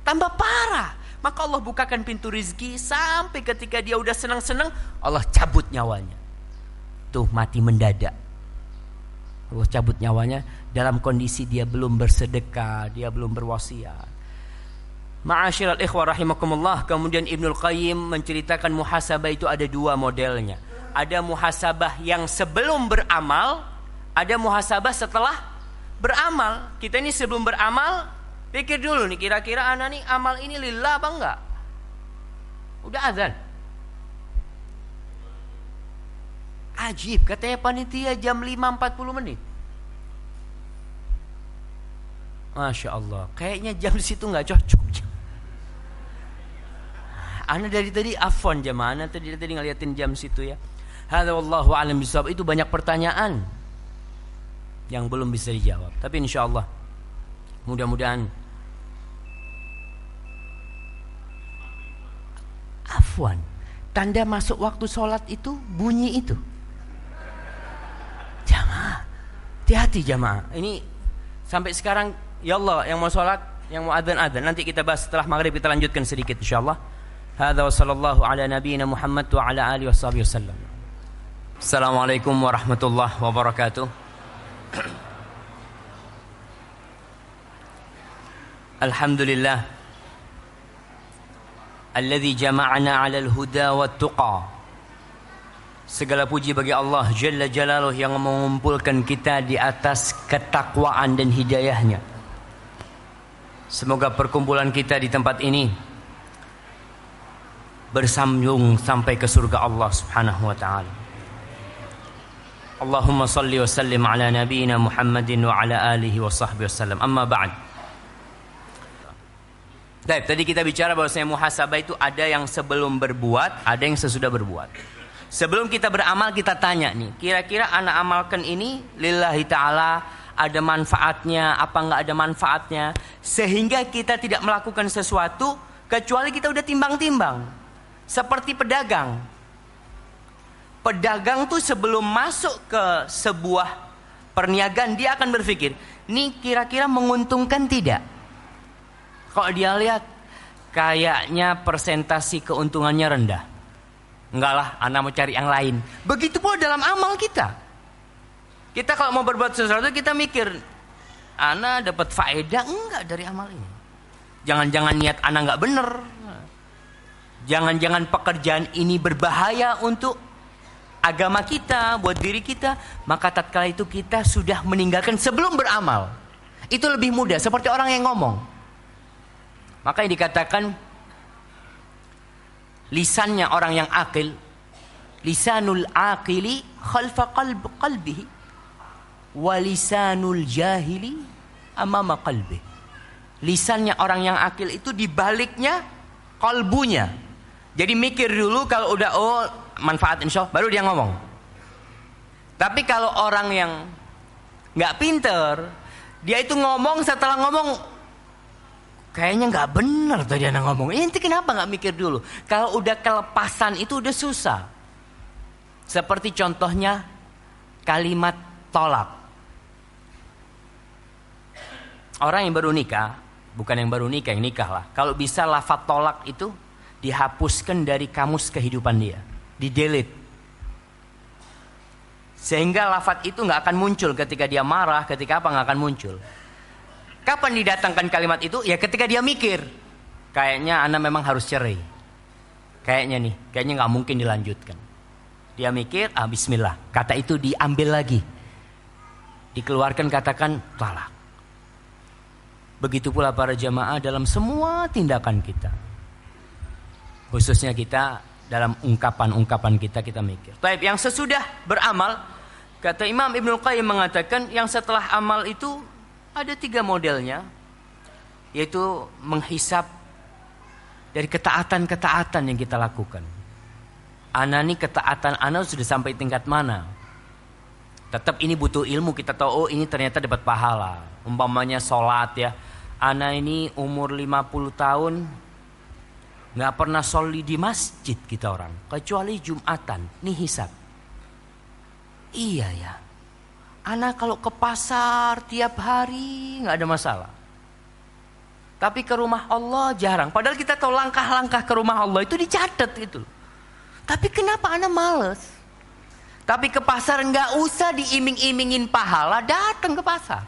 tambah parah. Maka Allah bukakan pintu rezeki sampai ketika dia udah senang-senang, Allah cabut nyawanya. Tuh mati mendadak. Allah cabut nyawanya dalam kondisi dia belum bersedekah, dia belum berwasiat. Ma'asyiral ikhwah rahimakumullah. Kemudian Ibnul Qayyim menceritakan muhasabah itu ada dua modelnya. Ada muhasabah yang sebelum beramal, ada muhasabah setelah beramal. Kita ini sebelum beramal pikir dulu nih, kira-kira anak nih amal ini lillah apa enggak? Udah azan. Ajib, katanya panitia jam 5.40. Masya Allah, kayaknya jam situ nggak cocok. Ana dari tadi afwan jamaah, ana tadi ngeliatin jam situ ya. Hadza wallahu a'lam bishawab. Itu banyak pertanyaan yang belum bisa dijawab. Tapi insyaallah mudah-mudahan. Afwan, tanda masuk waktu sholat itu bunyi itu. Jamaah, hati-hati jamaah. Ini sampai sekarang, ya Allah, yang mau sholat, yang mau adzan. Nanti kita bahas setelah maghrib, kita lanjutkan sedikit insyaallah. Hadza wa sallallahu ala nabiyyina Muhammad wa ala alihi washabihi wasallam. Assalamualaikum warahmatullahi wabarakatuh. Alhamdulillah alladzi jama'ana 'alal huda wat tuqa. Segala puji bagi Allah Jalla Jalaluhu yang mengumpulkan kita di atas ketakwaan dan hidayahnya. Semoga perkumpulan kita di tempat ini bersambung sampai ke surga Allah Subhanahu wa taala. Allahumma salli wa sallim ala nabiyyina Muhammadin wa ala alihi wa sahbihi wasallam. Amma ba'd. Baik, tadi kita bicara bahwasanya muhasabah itu ada yang sebelum berbuat, ada yang sesudah berbuat. Sebelum kita beramal, kita tanya nih, kira-kira anak amalkan ini lillahi ta'ala, ada manfaatnya apa enggak ada manfaatnya, sehingga kita tidak melakukan sesuatu kecuali kita udah timbang-timbang. Seperti pedagang. Pedagang tuh sebelum masuk ke sebuah perniagaan, dia akan berpikir, ini kira-kira menguntungkan tidak? Kalau dia lihat kayaknya persentasi keuntungannya rendah, enggak lah, anak mau cari yang lain. Begitu pula dalam amal kita. Kita kalau mau berbuat sesuatu, kita mikir, anak dapat faedah enggak dari amal ini? Jangan-jangan niat anak enggak bener. Jangan-jangan pekerjaan ini berbahaya untuk agama kita, buat diri kita. Maka tatkala itu kita sudah meninggalkan sebelum beramal. Itu lebih mudah, seperti orang yang ngomong. Maka yang dikatakan lisannya orang yang akil, lisanul akili khalfa qalbihi wa lisanul jahili amama qalbihi. Lisannya orang yang akil itu dibaliknya kalbunya. Jadi mikir dulu, kalau udah manfaat insya Allah, baru dia ngomong. Tapi kalau orang yang nggak pinter, dia itu ngomong, setelah ngomong kayaknya nggak bener tadi anak ngomong. Ini kenapa nggak mikir dulu? Kalau udah kelepasan itu udah susah. Seperti contohnya kalimat tolak. Orang yang baru nikah, bukan yang baru nikah, yang nikah lah. Kalau bisa lafaz tolak itu dihapuskan dari kamus kehidupan dia, di-delete. Sehingga lafaz itu nggak akan muncul ketika dia marah, ketika apa nggak akan muncul. Kapan didatangkan kalimat itu? Ya ketika dia mikir, kayaknya anak memang harus cerai. Kayaknya nggak mungkin dilanjutkan. Dia mikir, bismillah. Kata itu diambil lagi, dikeluarkan, katakan talak. Begitu pula para jamaah dalam semua tindakan kita. Khususnya kita dalam ungkapan-ungkapan kita mikir. Baik, yang sesudah beramal, kata Imam Ibnul Qayyim mengatakan, yang setelah amal itu ada 3 modelnya, yaitu menghisap dari ketaatan-ketaatan yang kita lakukan. Ana nih ketaatan ana sudah sampai tingkat mana? Tetap ini butuh ilmu, kita tahu ini ternyata dapat pahala. Umpamanya sholat ya, ana ini umur 50 tahun nggak pernah sholli di masjid kita orang, kecuali Jumatan. Nih hisab. Iya ya, anak kalau ke pasar tiap hari nggak ada masalah. Tapi ke rumah Allah jarang. Padahal kita tahu langkah-langkah ke rumah Allah itu dicatat itu. Tapi kenapa anak males? Tapi ke pasar nggak usah diiming-imingin pahala, datang ke pasar.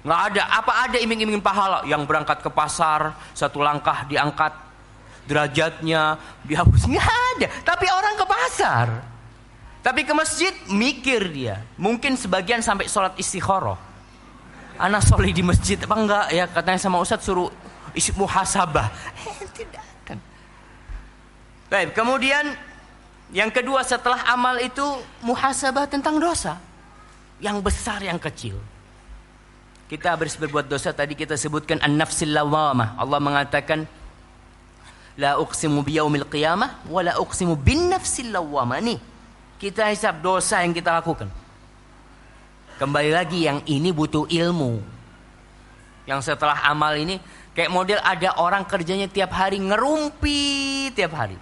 Nggak ada, apa ada iming-imingin pahala? Yang berangkat ke pasar 1 langkah diangkat derajatnya, dihapus, nggak ada. Tapi orang ke pasar, tapi ke masjid mikir dia. Mungkin sebagian sampai sholat istikharah. Anak sholli di masjid apa enggak ya? Katanya sama Ustadz suruh isi muhasabah. Tidak kan. Baik, kemudian yang kedua setelah amal itu muhasabah tentang dosa, yang besar yang kecil. kita habis berbuat dosa, tadi kita sebutkan an-nafsil lawamah. Allah mengatakan la uqsimu biyaumil qiyamah wa la uqsimu bin nafsil lawamah. Nih, kita hisab dosa yang kita lakukan. Kembali lagi, yang ini butuh ilmu. Yang setelah amal ini kayak model ada orang kerjanya tiap hari ngerumpi tiap hari.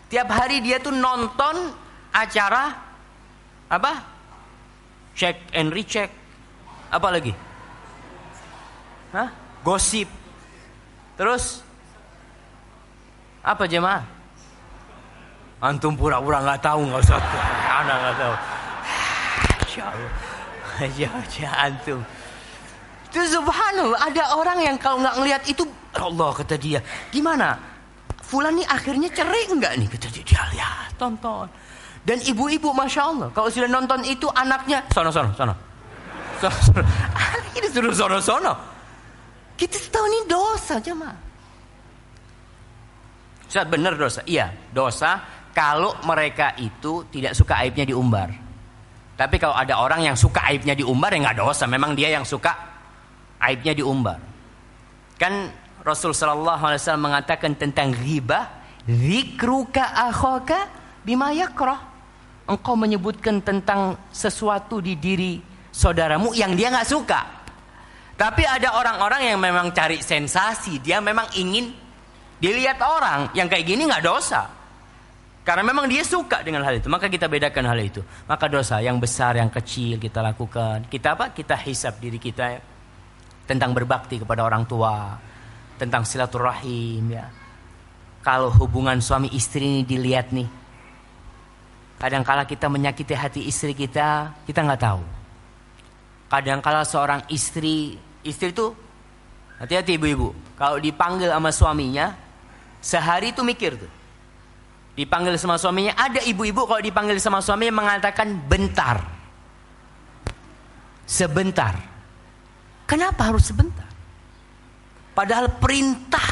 Tiap hari dia tuh nonton acara apa? Check and recheck. Apa lagi? Hah? Gosip. Terus apa jemaah? Antum pura-pura nggak tahu, nggak usah. Anak nggak tahu. Aja antum. Itu subhanallah, ada orang yang kalau nggak ngelihat itu, Allah kata dia, gimana? Fulan nih akhirnya cerai enggak nih? Kata dia lihat, tonton. Dan ibu-ibu masya Allah, kalau sudah nonton itu anaknya, sono. Ini suruh sono. Kita tahu ini dosa jemaah. Ustaz, benar dosa? Iya, dosa kalau mereka itu tidak suka aibnya diumbar. Tapi kalau ada orang yang suka aibnya diumbar, ya nggak dosa. Memang dia yang suka aibnya diumbar. Kan Rasul sallallahu alaihi wasallam mengatakan tentang ghibah, dzikruka akhaka bima yakrah. Engkau menyebutkan tentang sesuatu di diri saudaramu yang dia nggak suka. Tapi ada orang-orang yang memang cari sensasi, dia memang ingin dilihat orang. Yang kayak gini nggak dosa, karena memang dia suka dengan hal itu. Maka kita bedakan hal itu. Maka dosa yang besar, yang kecil kita lakukan. Kita apa? Kita hisab diri kita ya. Tentang berbakti kepada orang tua, tentang silaturahim ya. Kalau hubungan suami istri ini dilihat nih, kadangkala kita menyakiti hati istri kita nggak tahu. Kadangkala seorang istri itu, hati-hati ibu-ibu, kalau dipanggil sama suaminya sehari itu mikir tuh. Dipanggil sama suaminya, ada ibu-ibu kalau dipanggil sama suaminya mengatakan bentar, sebentar. Kenapa harus sebentar? Padahal perintah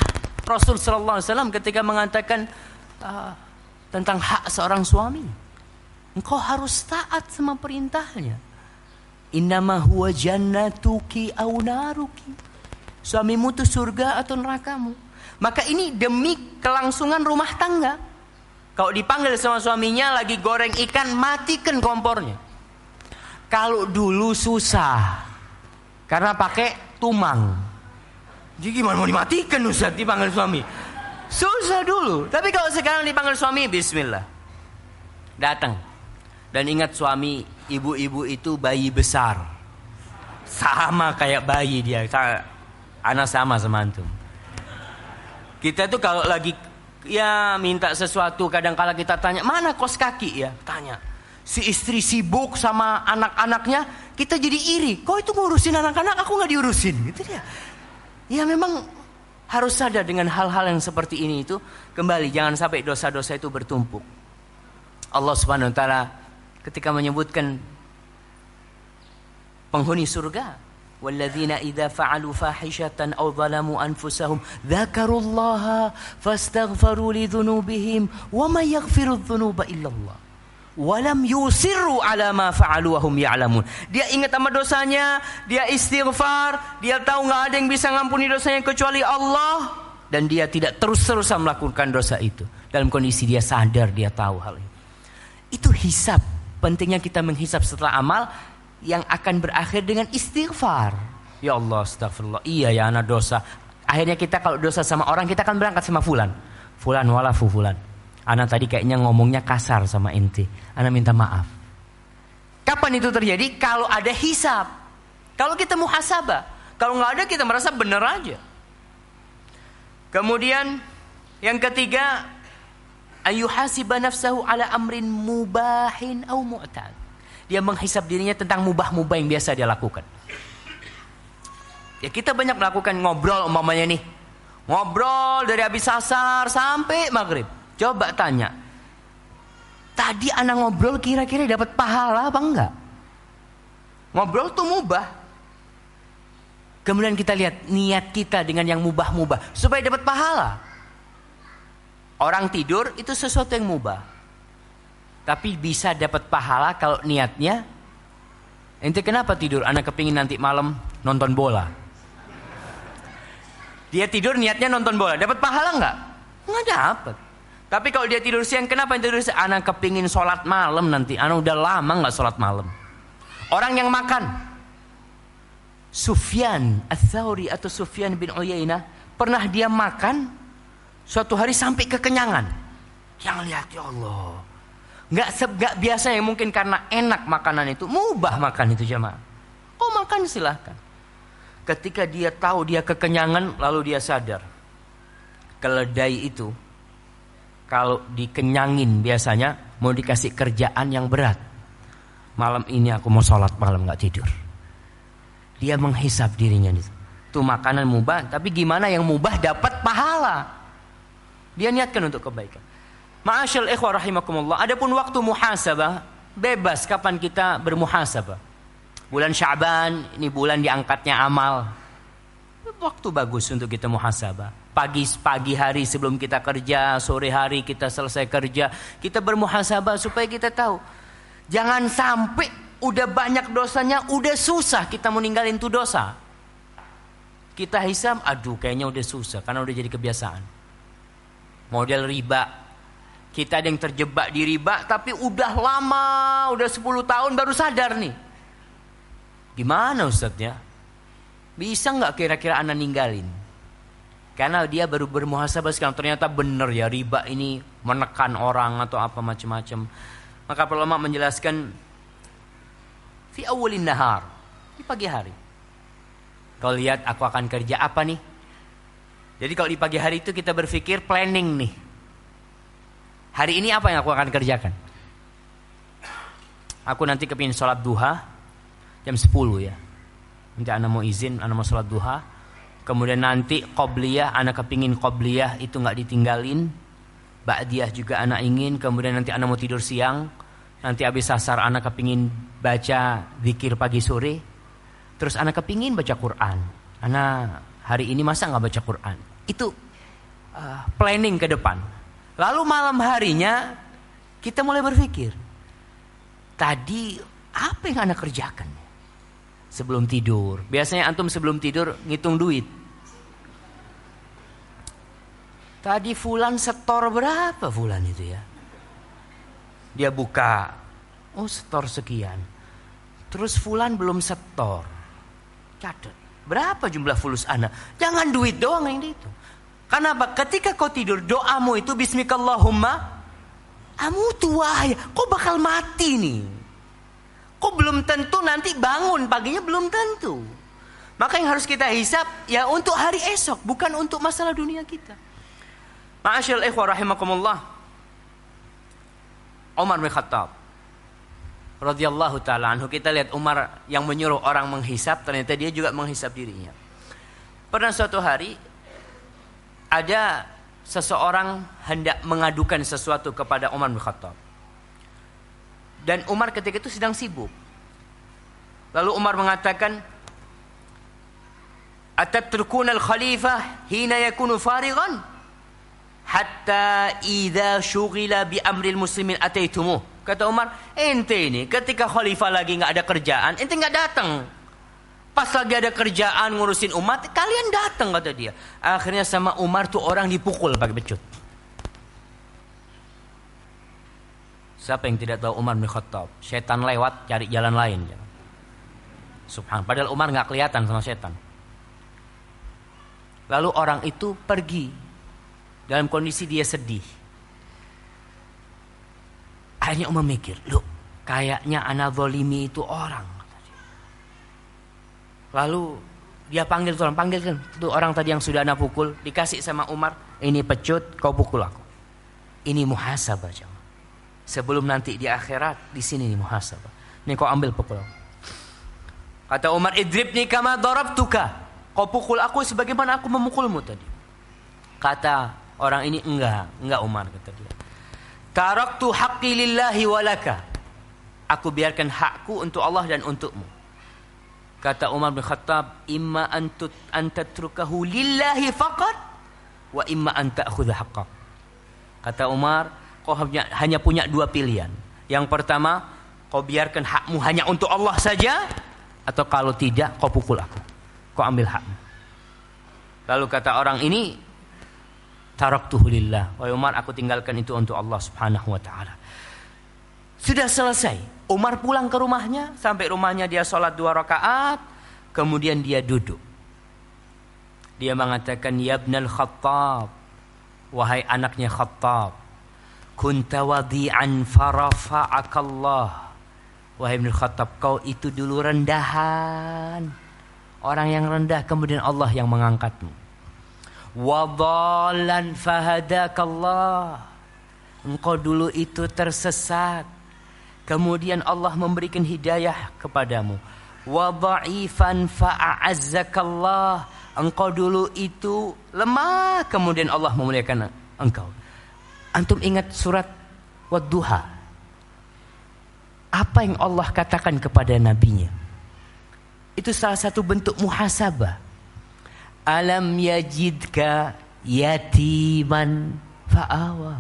Rasul sallallahu alaihi wasallam ketika mengatakan tentang hak seorang suami, engkau harus taat sama perintahnya. Innama huwa jannatuki aw naruki. Suamimu itu surga atau nerakamu. Maka ini demi kelangsungan rumah tangga. Kalau dipanggil sama suaminya lagi goreng ikan, matikan kompornya. Kalau dulu susah, karena pakai tumang. Jadi gimana mau dimatikan Ustaz dipanggil suami? Susah dulu. Tapi kalau sekarang dipanggil suami, bismillah. Datang. Dan ingat suami, ibu-ibu itu bayi besar. Sama kayak bayi dia. Anak sama antum. Kita tuh kalau lagi ya minta sesuatu, kadang-kala kita tanya, mana kos kaki ya? Tanya. Si istri sibuk sama anak-anaknya, kita jadi iri. Kok itu ngurusin anak-anak, aku gak diurusin gitu dia. Ya memang harus sadar dengan hal-hal yang seperti ini itu. Kembali, jangan sampai dosa-dosa itu bertumpuk. Allah subhanahu wa ta'ala ketika menyebutkan penghuni surga, walladzina idza fa'alu fahishatan aw zalamu anfusahum dzakarullaha fastaghfaru lidzunubihim wa may yaghfiru dzunuba illallah walam yusirru ala ma fa'alu wa hum ya'lamun. Dia ingat sama dosanya, dia istighfar, dia tahu enggak ada yang bisa ngampuni dosanya kecuali Allah, dan dia tidak terus-terusan melakukan dosa itu dalam kondisi dia sadar, dia tahu hal itu. Itu hisab. Pentingnya kita menghisab setelah amal yang akan berakhir dengan istighfar. Ya Allah, astagfirullah. Iya ya, anak dosa. Akhirnya kita kalau dosa sama orang, kita akan berangkat sama fulan. Fulan walafu fulan. Anak tadi kayaknya ngomongnya kasar sama ente. Anak minta maaf. Kapan itu terjadi? Kalau ada hisab. Kalau kita muhasabah. Kalau nggak ada, kita merasa benar aja. Kemudian yang ketiga, ayuhasiba nafsahu ala amrin mubahin au mu'tad. Dia menghisab dirinya tentang mubah-mubah yang biasa dia lakukan. Ya kita banyak melakukan ngobrol umpamanya nih. Ngobrol dari habis asar sampai maghrib. Coba tanya, tadi anak ngobrol kira-kira dapat pahala apa enggak? Ngobrol tuh mubah. Kemudian kita lihat niat kita dengan yang mubah-mubah supaya dapat pahala. Orang tidur itu sesuatu yang mubah, tapi bisa dapat pahala kalau niatnya. Ente kenapa tidur? Anak kepingin nanti malam nonton bola. Dia tidur niatnya nonton bola, dapat pahala nggak? Nggak dapat. Tapi kalau dia tidur siang, kenapa tidur siang? Anak kepingin sholat malam nanti. Anak udah lama nggak sholat malam. Orang yang makan, Sufyan Ats-Tsauri atau Sufyan bin Uyainah, pernah dia makan suatu hari sampai kekenyangan. Yang lihat, ya Allah, nggak biasa ya, mungkin karena enak makanan itu, mubah makan itu jamaah. Kau makan silahkan. Ketika dia tahu dia kekenyangan, lalu dia sadar, keledai itu kalau dikenyangin biasanya mau dikasih kerjaan yang berat. Malam ini aku mau sholat malam nggak tidur. Dia menghisap dirinya itu makanan mubah, tapi gimana yang mubah dapat pahala. Dia niatkan untuk kebaikan. Ma'asyal ikhwah rahimakumullah. Adapun waktu muhasabah, bebas kapan kita bermuhasabah. Bulan Sya'ban, ini bulan diangkatnya amal. Waktu bagus untuk kita muhasabah. Pagi hari sebelum kita kerja, sore hari kita selesai kerja, kita bermuhasabah supaya kita tahu. Jangan sampai udah banyak dosanya, udah susah kita mau ninggalin tuh dosa. Kita hisab, aduh kayaknya udah susah karena udah jadi kebiasaan. Model riba. Kita ada yang terjebak di riba, tapi udah lama, udah 10 tahun baru sadar nih. Gimana Ustadznya? Bisa nggak kira-kira anak ninggalin? Karena dia baru bermuhasabah sekarang, ternyata benar ya riba ini menekan orang atau apa macam-macam. Maka para ulama menjelaskan fi awwalin nahar, di pagi hari. Kau lihat aku akan kerja apa nih? Jadi kalau di pagi hari itu kita berpikir planning nih. Hari ini apa yang aku akan kerjakan? Aku nanti kepingin sholat duha jam 10 ya. Nanti anak mau izin, anak mau sholat duha. Kemudian nanti qobliyah, anak kepingin qobliyah itu nggak ditinggalin. Ba'diyah juga anak ingin. Kemudian nanti anak mau tidur siang. Nanti habis asar anak kepingin baca zikir pagi sore. Terus anak kepingin baca Quran. Anak hari ini masa nggak baca Quran? Itu planning ke depan. Lalu malam harinya kita mulai berpikir, tadi apa yang anak kerjakan sebelum tidur? Biasanya antum sebelum tidur ngitung duit. Tadi fulan setor berapa fulan itu ya? Dia buka, oh setor sekian. Terus fulan belum setor. Catat, berapa jumlah fulus anak? Jangan duit doang yang dihitung. Kenapa? Ketika kau tidur, doamu itu bismikallahumma amutu wahya. Kau bakal mati nih. Kau belum tentu nanti bangun paginya, belum tentu. Maka yang harus kita hisap ya untuk hari esok, bukan untuk masalah dunia kita. Ma'asyil ikhwah rahimakumullah. Umar bin Khattab radhiyallahu ta'ala anhu, kita lihat Umar yang menyuruh orang menghisap, ternyata dia juga menghisap dirinya. Pernah suatu hari ada seseorang hendak mengadukan sesuatu kepada Umar bin Khattab. Dan Umar ketika itu sedang sibuk. Lalu Umar mengatakan, "Atatrukuna al-khalifah hina yakunu farighan hatta idza syughila bi amril muslimin ataitumuh." Kata Umar, ente ini ketika khalifah lagi enggak ada kerjaan, ente enggak datang. Pas lagi ada kerjaan ngurusin umat, kalian datang, kata dia. Akhirnya sama Umar tuh orang dipukul pakai pecut. Siapa yang tidak tahu Umar bin Khattab? Setan lewat cari jalan lain. Subhanallah. Padahal Umar nggak kelihatan sama setan. Lalu orang itu pergi dalam kondisi dia sedih. Akhirnya Umar mikir, loh kayaknya anak zalimi itu orang. Lalu dia panggilkan itu orang tadi yang sudah anak pukul, dikasih sama Umar, ini pecut, kau pukul aku. Ini muhasabah jemaah. Sebelum nanti di akhirat, di sini muhasabah. Ini kau ambil pukul aku. Kata Umar, idribni kama darabtuka. Kau pukul aku sebagaimana aku memukulmu tadi. Kata orang ini, enggak Umar, kata dia. Taraktu haqqi lillahi walaka. Aku biarkan hakku untuk Allah dan untukmu. Kata Umar bin Khattab, imma antatrukahu lillahi faqat wa imma an ta'khudha haqqak. Kata Umar, kau hanya punya dua pilihan. Yang pertama, kau biarkan hakmu hanya untuk Allah saja, atau kalau tidak, kau pukul aku. kau ambil hakmu. Lalu kata orang ini, taraktuhu lillah. Wahai Umar, aku tinggalkan itu untuk Allah Subhanahu wa taala. Sudah selesai. Umar pulang ke rumahnya, sampai rumahnya dia sholat 2 rakaat, kemudian dia duduk. Dia mengatakan, ya ibnal Khattab, wahai anaknya Khattab, kunta wadi'an farafa'akallah. Wahai ibnul Khattab, kau itu dulu rendahan, orang yang rendah, kemudian Allah yang mengangkatmu. Wadhallan fahadakallah, engkau dulu itu tersesat, kemudian Allah memberikan hidayah kepadamu. Wadha'ifan fa'azzakallah, engkau dulu itu lemah, kemudian Allah memuliakan engkau. Antum ingat surat Wad-Duha? Apa yang Allah katakan kepada nabinya? Itu salah satu bentuk muhasabah. Alam yajidka yatiman fa'awa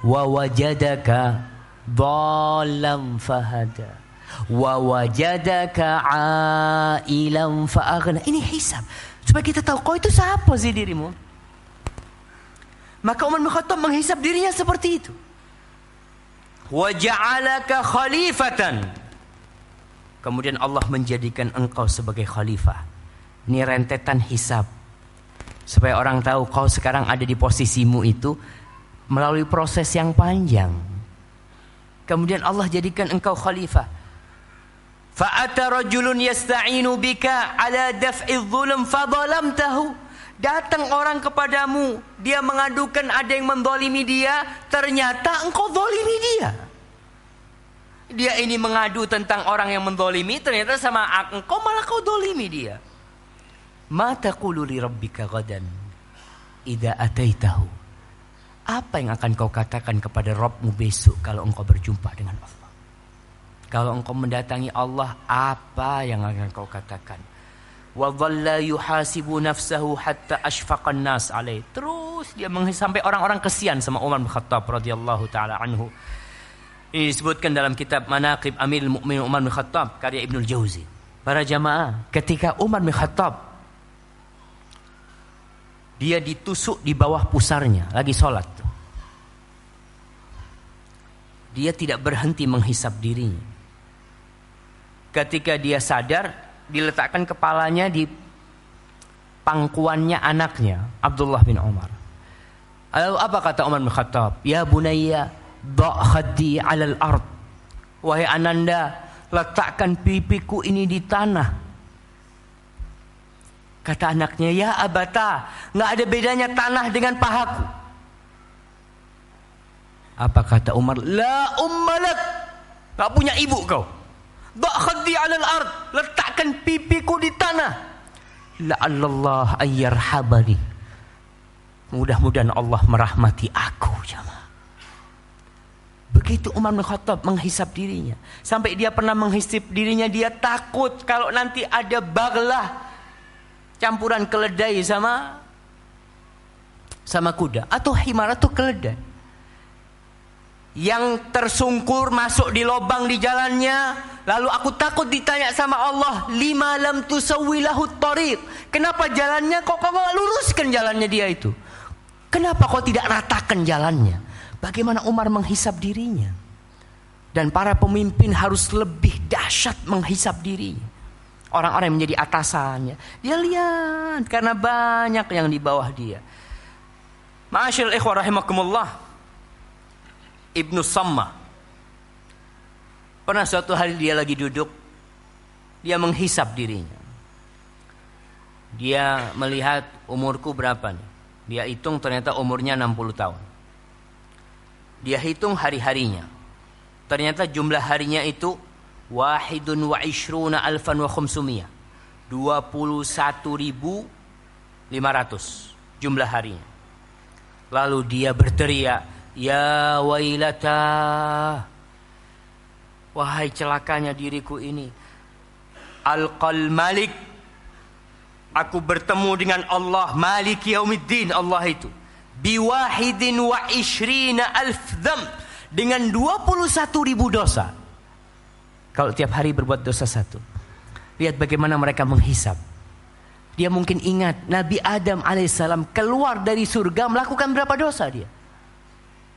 wa wajadaka dhallan fahada wa wajadaka ailan fa'aghna. Ini hisab supaya kita tahu kau itu siapa sih dirimu. Maka Umar bin Khattab menghisab dirinya seperti itu. Wa ja'alaka khalifatan, kemudian Allah menjadikan engkau sebagai khalifah. Ini rentetan hisab supaya orang tahu kau sekarang ada di posisimu itu melalui proses yang panjang. Kemudian Allah jadikan engkau khalifah. Fa'ata rajulun yasta'inu bika ala daf'i dhulm fadhalamtahu. Datang orang kepadamu, dia mengadukan ada yang mendolimi dia, ternyata engkau dolimi dia. Dia ini mengadu tentang orang yang mendolimi, ternyata sama engkau malah kau dolimi dia. Ma taqulu li rabbika ghadan idza ataitahu. Apa yang akan kau katakan kepada Rabbmu besok kalau engkau berjumpa dengan Allah? Kalau engkau mendatangi Allah, apa yang akan kau katakan? Wa dhalla yuhasibu nafsahu hatta ashfaqan nas alaih. Terus dia sampai orang-orang kesian sama Umar bin Khattab radhiyallahu taala anhu. Ini disebutkan dalam kitab Manaqib Amirul Mukminin Umar bin Khattab karya Ibnul Jauzi. Para jamaah, ketika Umar bin Khattab dia ditusuk di bawah pusarnya lagi sholat, dia tidak berhenti menghisap dirinya. Ketika dia sadar, diletakkan kepalanya di pangkuannya anaknya Abdullah bin Umar. Lalu apa kata Umar bin Khattab? Ya bunayya, da' khaddi 'alal ard. Wahai ananda, letakkan pipiku ini di tanah. Kata anaknya, ya abata, nggak ada bedanya tanah dengan pahaku. Apa kata Umar? La ummalak, nggak punya ibu kau. Da' khaddi 'alal ard, letakkan pipiku di tanah. La'allallah ayyarhabani, mudah-mudahan Allah merahmati aku. Jamaah, begitu Umar bin Khattab menghisap dirinya, sampai dia pernah menghisap dirinya, dia takut kalau nanti ada baglah campuran keledai sama kuda atau himar atau keledai yang tersungkur masuk di lubang di jalannya. Lalu aku takut ditanya sama Allah, lima lam tusawwilahu tariq, kenapa jalannya kok kau luruskan jalannya dia itu, kenapa kau tidak ratakan jalannya? Bagaimana Umar menghisap dirinya. Dan para pemimpin harus lebih dahsyat menghisap dirinya. Orang-orang yang menjadi atasannya, dia lihat karena banyak yang di bawah dia. Ma'asyiral ikhwah rahimakumullah, Ibnu Samma pernah suatu hari dia lagi duduk, dia menghisap dirinya. Dia melihat umurku berapa nih. Dia hitung ternyata umurnya 60 tahun. Dia hitung hari-harinya. Ternyata jumlah harinya itu 21,500, 21.500 jumlah harinya. Lalu dia berteriak, ya wailata, wahai celakanya diriku ini. Alqal malik, aku bertemu dengan Allah, Malik Yaumiddin, Allah itu. Biwahidin wa ishrina alf dzam, dengan 21.000 dosa. Kalau tiap hari berbuat dosa satu. Lihat bagaimana mereka menghisap. Dia mungkin ingat Nabi Adam alaihissalam keluar dari surga melakukan berapa dosa dia?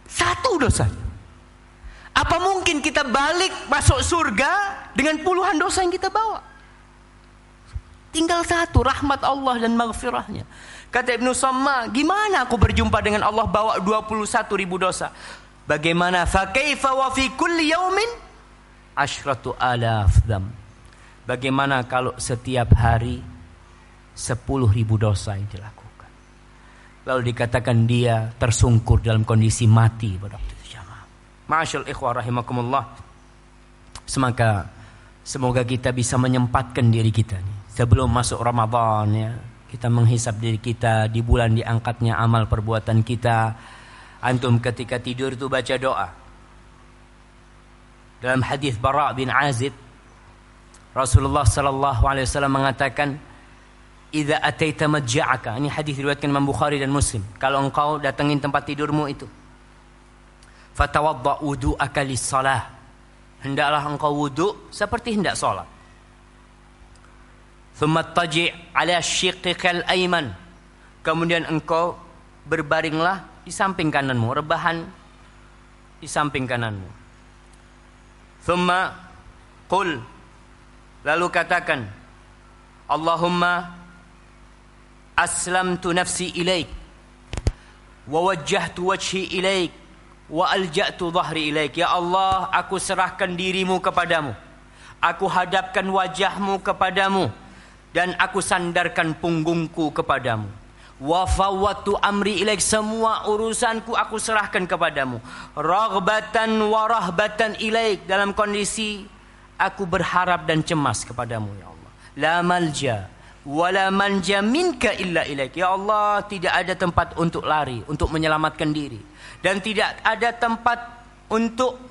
1 dosa. Apa mungkin kita balik masuk surga dengan puluhan dosa yang kita bawa? Tinggal 1, rahmat Allah dan maghfirahnya. Kata Ibnu Samma, gimana aku berjumpa dengan Allah bawa 21.000 dosa? Bagaimana? Fa kaifa wa fi kulli yaumin 10,000 dzam. Bagaimana kalau setiap hari 10.000 dosa yang dilakukan? Lalu dikatakan dia tersungkur dalam kondisi mati pada waktu itu, jamaah. Ma'asyal ikhwah rahimakumullah. Semoga kita bisa menyempatkan diri kita nih, sebelum masuk Ramadan ya, kita menghisap diri kita di bulan diangkatnya amal perbuatan kita. Antum ketika tidur itu baca doa. Dalam hadis Bara' bin Azib, Rasulullah sallallahu alaihi wasallam mengatakan, "Idza ataita madja'aka." Ini hadis diriwayatkan Imam Bukhari dan Muslim. Kalau engkau datangin tempat tidurmu itu, fatawadda wudu'aka lis-shalah. Hendaklah engkau wudu seperti hendak salat. Thumma taji' ala syiqqikal ayman. Kemudian engkau berbaringlah di samping kananmu, rebahan di samping kananmu. Thumma qul, lalu katakan, Allahumma aslamtu nafsi ilaik wa wajjahtu wajhi ilaik wa alja'tu dhahri ilaik. Ya Allah, aku serahkan dirimu kepadamu, aku hadapkan wajahmu kepadamu, dan aku sandarkan punggungku kepadamu. Wa fawwatu amri ilaik, semua urusanku aku serahkan kepadamu. Raghbatan wa rahbatan ilaik, dalam kondisi aku berharap dan cemas kepadamu ya Allah. La malja wala manja minka illa ilaik. Ya Allah, tidak ada tempat untuk lari, untuk menyelamatkan diri, dan tidak ada tempat untuk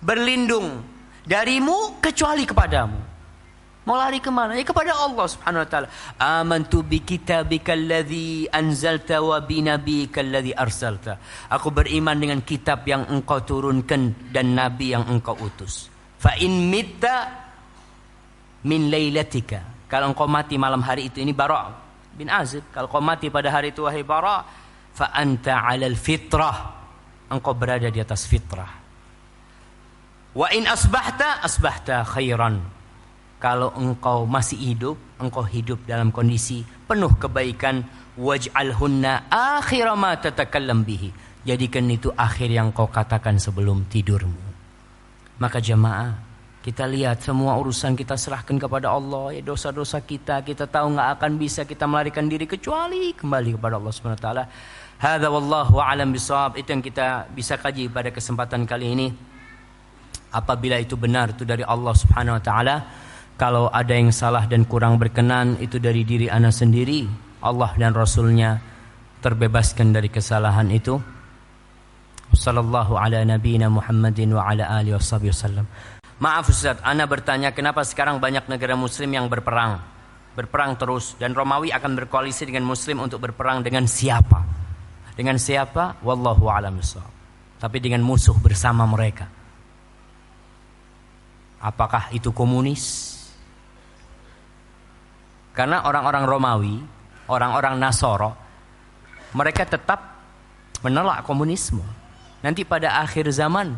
berlindung darimu kecuali kepadamu. Mau lari kemana? Ya kepada Allah subhanahu wa ta'ala. Amantu bi kitabika alladhi anzalta wa bi nabiyyika alladhi arsalta. Aku beriman dengan kitab yang engkau turunkan dan nabi yang engkau utus. Fa in mitta min lailatika. Kalau engkau mati malam hari itu, ini Bara' bin Azib. Kalau engkau mati pada hari itu, wahai Bara', fa anta 'alal fitrah. Engkau berada di atas fitrah. Wa in asbahta khairan. Kalau engkau masih hidup, engkau hidup dalam kondisi penuh kebaikan. Waj'alhunna akhira ma tatakallam bihi. Jadikan itu akhir yang kau katakan sebelum tidurmu. Maka jamaah, kita lihat semua urusan kita serahkan kepada Allah. Ya, dosa-dosa kita tahu nggak akan bisa kita melarikan diri kecuali kembali kepada Allah Subhanahu wa taala. Hadza wallahu a'lam bishawab. Itu yang kita bisa kaji pada kesempatan kali ini. Apabila itu benar, itu dari Allah Subhanahu wa taala. Kalau ada yang salah dan kurang berkenan, itu dari diri ana sendiri. Allah dan Rasulnya terbebaskan dari kesalahan itu. Sallallahu ala nabiyina Muhammadin wa ala alihi wasallam. Maaf Ustaz, ana bertanya kenapa sekarang banyak negara muslim yang berperang terus, dan Romawi akan berkoalisi dengan muslim untuk berperang dengan siapa? Dengan siapa? Wallahu a'lam bishawab. Tapi dengan musuh bersama mereka. Apakah itu komunis? Karena orang-orang Romawi, orang-orang Nasoro, mereka tetap menolak komunisme. Nanti pada akhir zaman,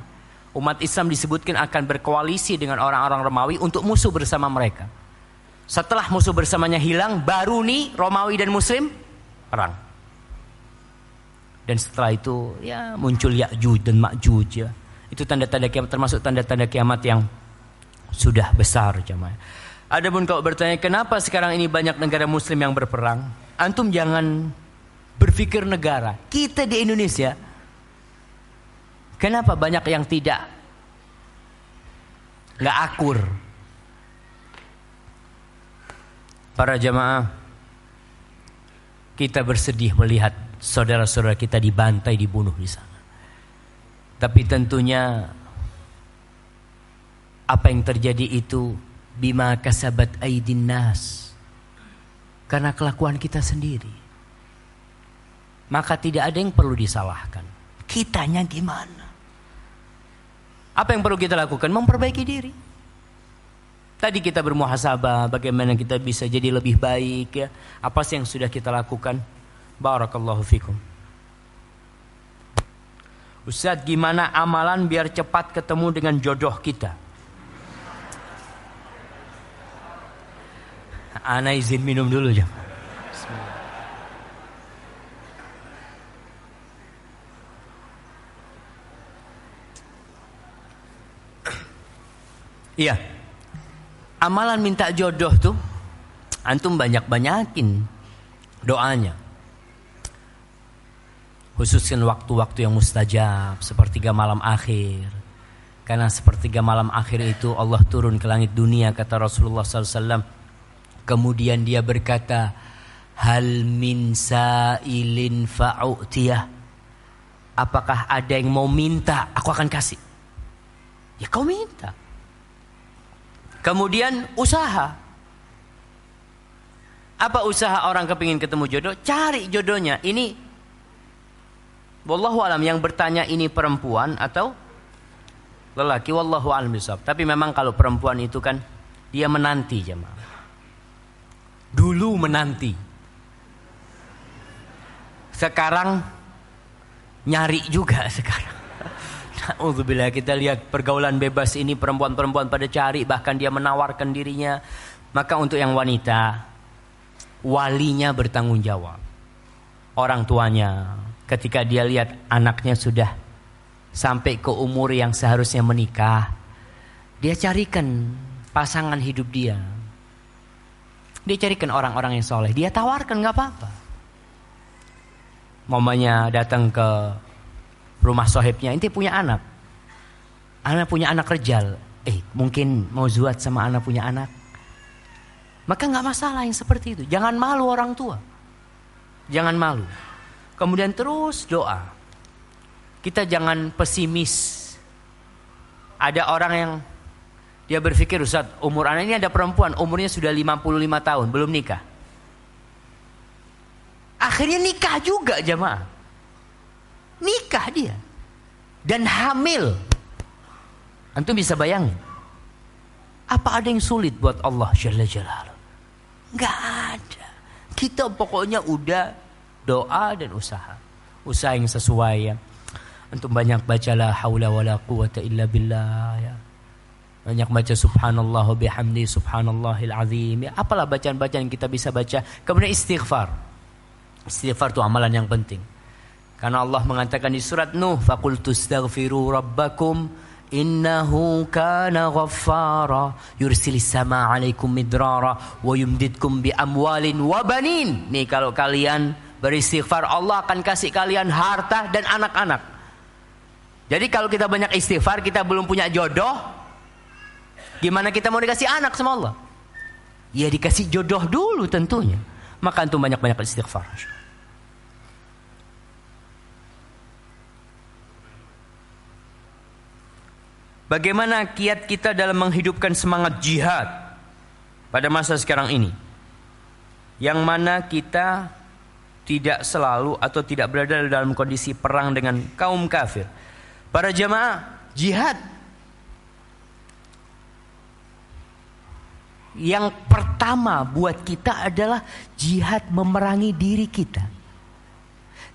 umat Islam disebutkan akan berkoalisi dengan orang-orang Romawi untuk musuh bersama mereka. Setelah musuh bersamanya hilang, baru nih Romawi dan Muslim perang. Dan setelah itu ya muncul Ya'juj dan Ma'juj ya. Itu tanda-tanda kiamat, termasuk tanda-tanda kiamat yang sudah besar jemaah. Adapun kalau bertanya kenapa sekarang ini banyak negara muslim yang berperang, antum jangan berpikir negara. Kita di Indonesia, kenapa banyak yang nggak akur? Para jamaah, kita bersedih melihat saudara-saudara kita dibantai, dibunuh di sana. Tapi tentunya apa yang terjadi itu bima kasabat aidin nas, karena kelakuan kita sendiri. Maka tidak ada yang perlu disalahkan. Kitanya gimana? Apa yang perlu kita lakukan? Memperbaiki diri. Tadi kita bermuhasabah bagaimana kita bisa jadi lebih baik ya. Apa sih yang sudah kita lakukan? Barakallahu fikum. Ustaz, gimana amalan biar cepat ketemu dengan jodoh kita? Ana izin minum dulu jam. Iya. Amalan minta jodoh tuh antum banyak-banyakin doanya. Khususkan waktu-waktu yang mustajab, sepertiga malam akhir. Karena sepertiga malam akhir itu Allah turun ke langit dunia, kata Rasulullah SAW. Kemudian dia berkata, hal min sa'ilin fa'u'tiyah. Apakah ada yang mau minta? Aku akan kasih. Ya kau minta. Kemudian usaha. Apa usaha orang kepingin ketemu jodoh? Cari jodohnya. Ini wallahu alam, yang bertanya ini perempuan atau lelaki, wallahu alam bisawab. Tapi memang kalau perempuan itu kan dia menanti jemaah. Dulu menanti. Sekarang nyari juga sekarang. Na'udzubillah, kita lihat pergaulan bebas ini, perempuan-perempuan pada cari, bahkan dia menawarkan dirinya. Maka untuk yang wanita, walinya bertanggung jawab. Orang tuanya, ketika dia lihat anaknya sudah sampai ke umur yang seharusnya menikah, dia carikan pasangan hidup dia. Dia carikan orang-orang yang soleh, dia tawarkan, gak apa-apa. Mamanya datang ke rumah sohibnya, ente punya anak punya anak rejal, mungkin mau zuat sama anak punya anak. Maka gak masalah yang seperti itu. Jangan malu orang tua, jangan malu. Kemudian terus doa. Kita jangan pesimis. Ada orang yang dia berpikir, Ustaz, umur anak ini, ada perempuan umurnya sudah 55 tahun belum nikah, akhirnya nikah juga jemaah. Nikah dia dan hamil. Antum bisa bayangin, apa ada yang sulit buat Allah Jalla Jalaluhu? Gak ada. Kita pokoknya udah doa dan usaha yang sesuai ya. Antum banyak baca la haula wala quwata illa billah ya. Banyak baca subhanallah wa bihamdi subhanallahil azim ya. Apalah bacaan-bacaan yang kita bisa baca. Kemudian istighfar. Istighfar itu amalan yang penting. Karena Allah mengatakan di surat Nuh, faqultu astaghfiru rabbakum innahu kana ghaffara yursilis samaa 'alaikum midrara wa yumdidkum bi amwalin wa banin. Nih, kalau kalian beristighfar, Allah akan kasih kalian harta dan anak-anak. Jadi kalau kita banyak istighfar, kita belum punya jodoh, gimana kita mau dikasih anak sama Allah? Ya dikasih jodoh dulu tentunya. Maka antum banyak-banyak istighfar. Bagaimana kiat kita dalam menghidupkan semangat jihad pada masa sekarang ini? Yang mana kita tidak selalu atau tidak berada dalam kondisi perang dengan kaum kafir. Para jamaah, jihad yang pertama buat kita adalah jihad memerangi diri kita.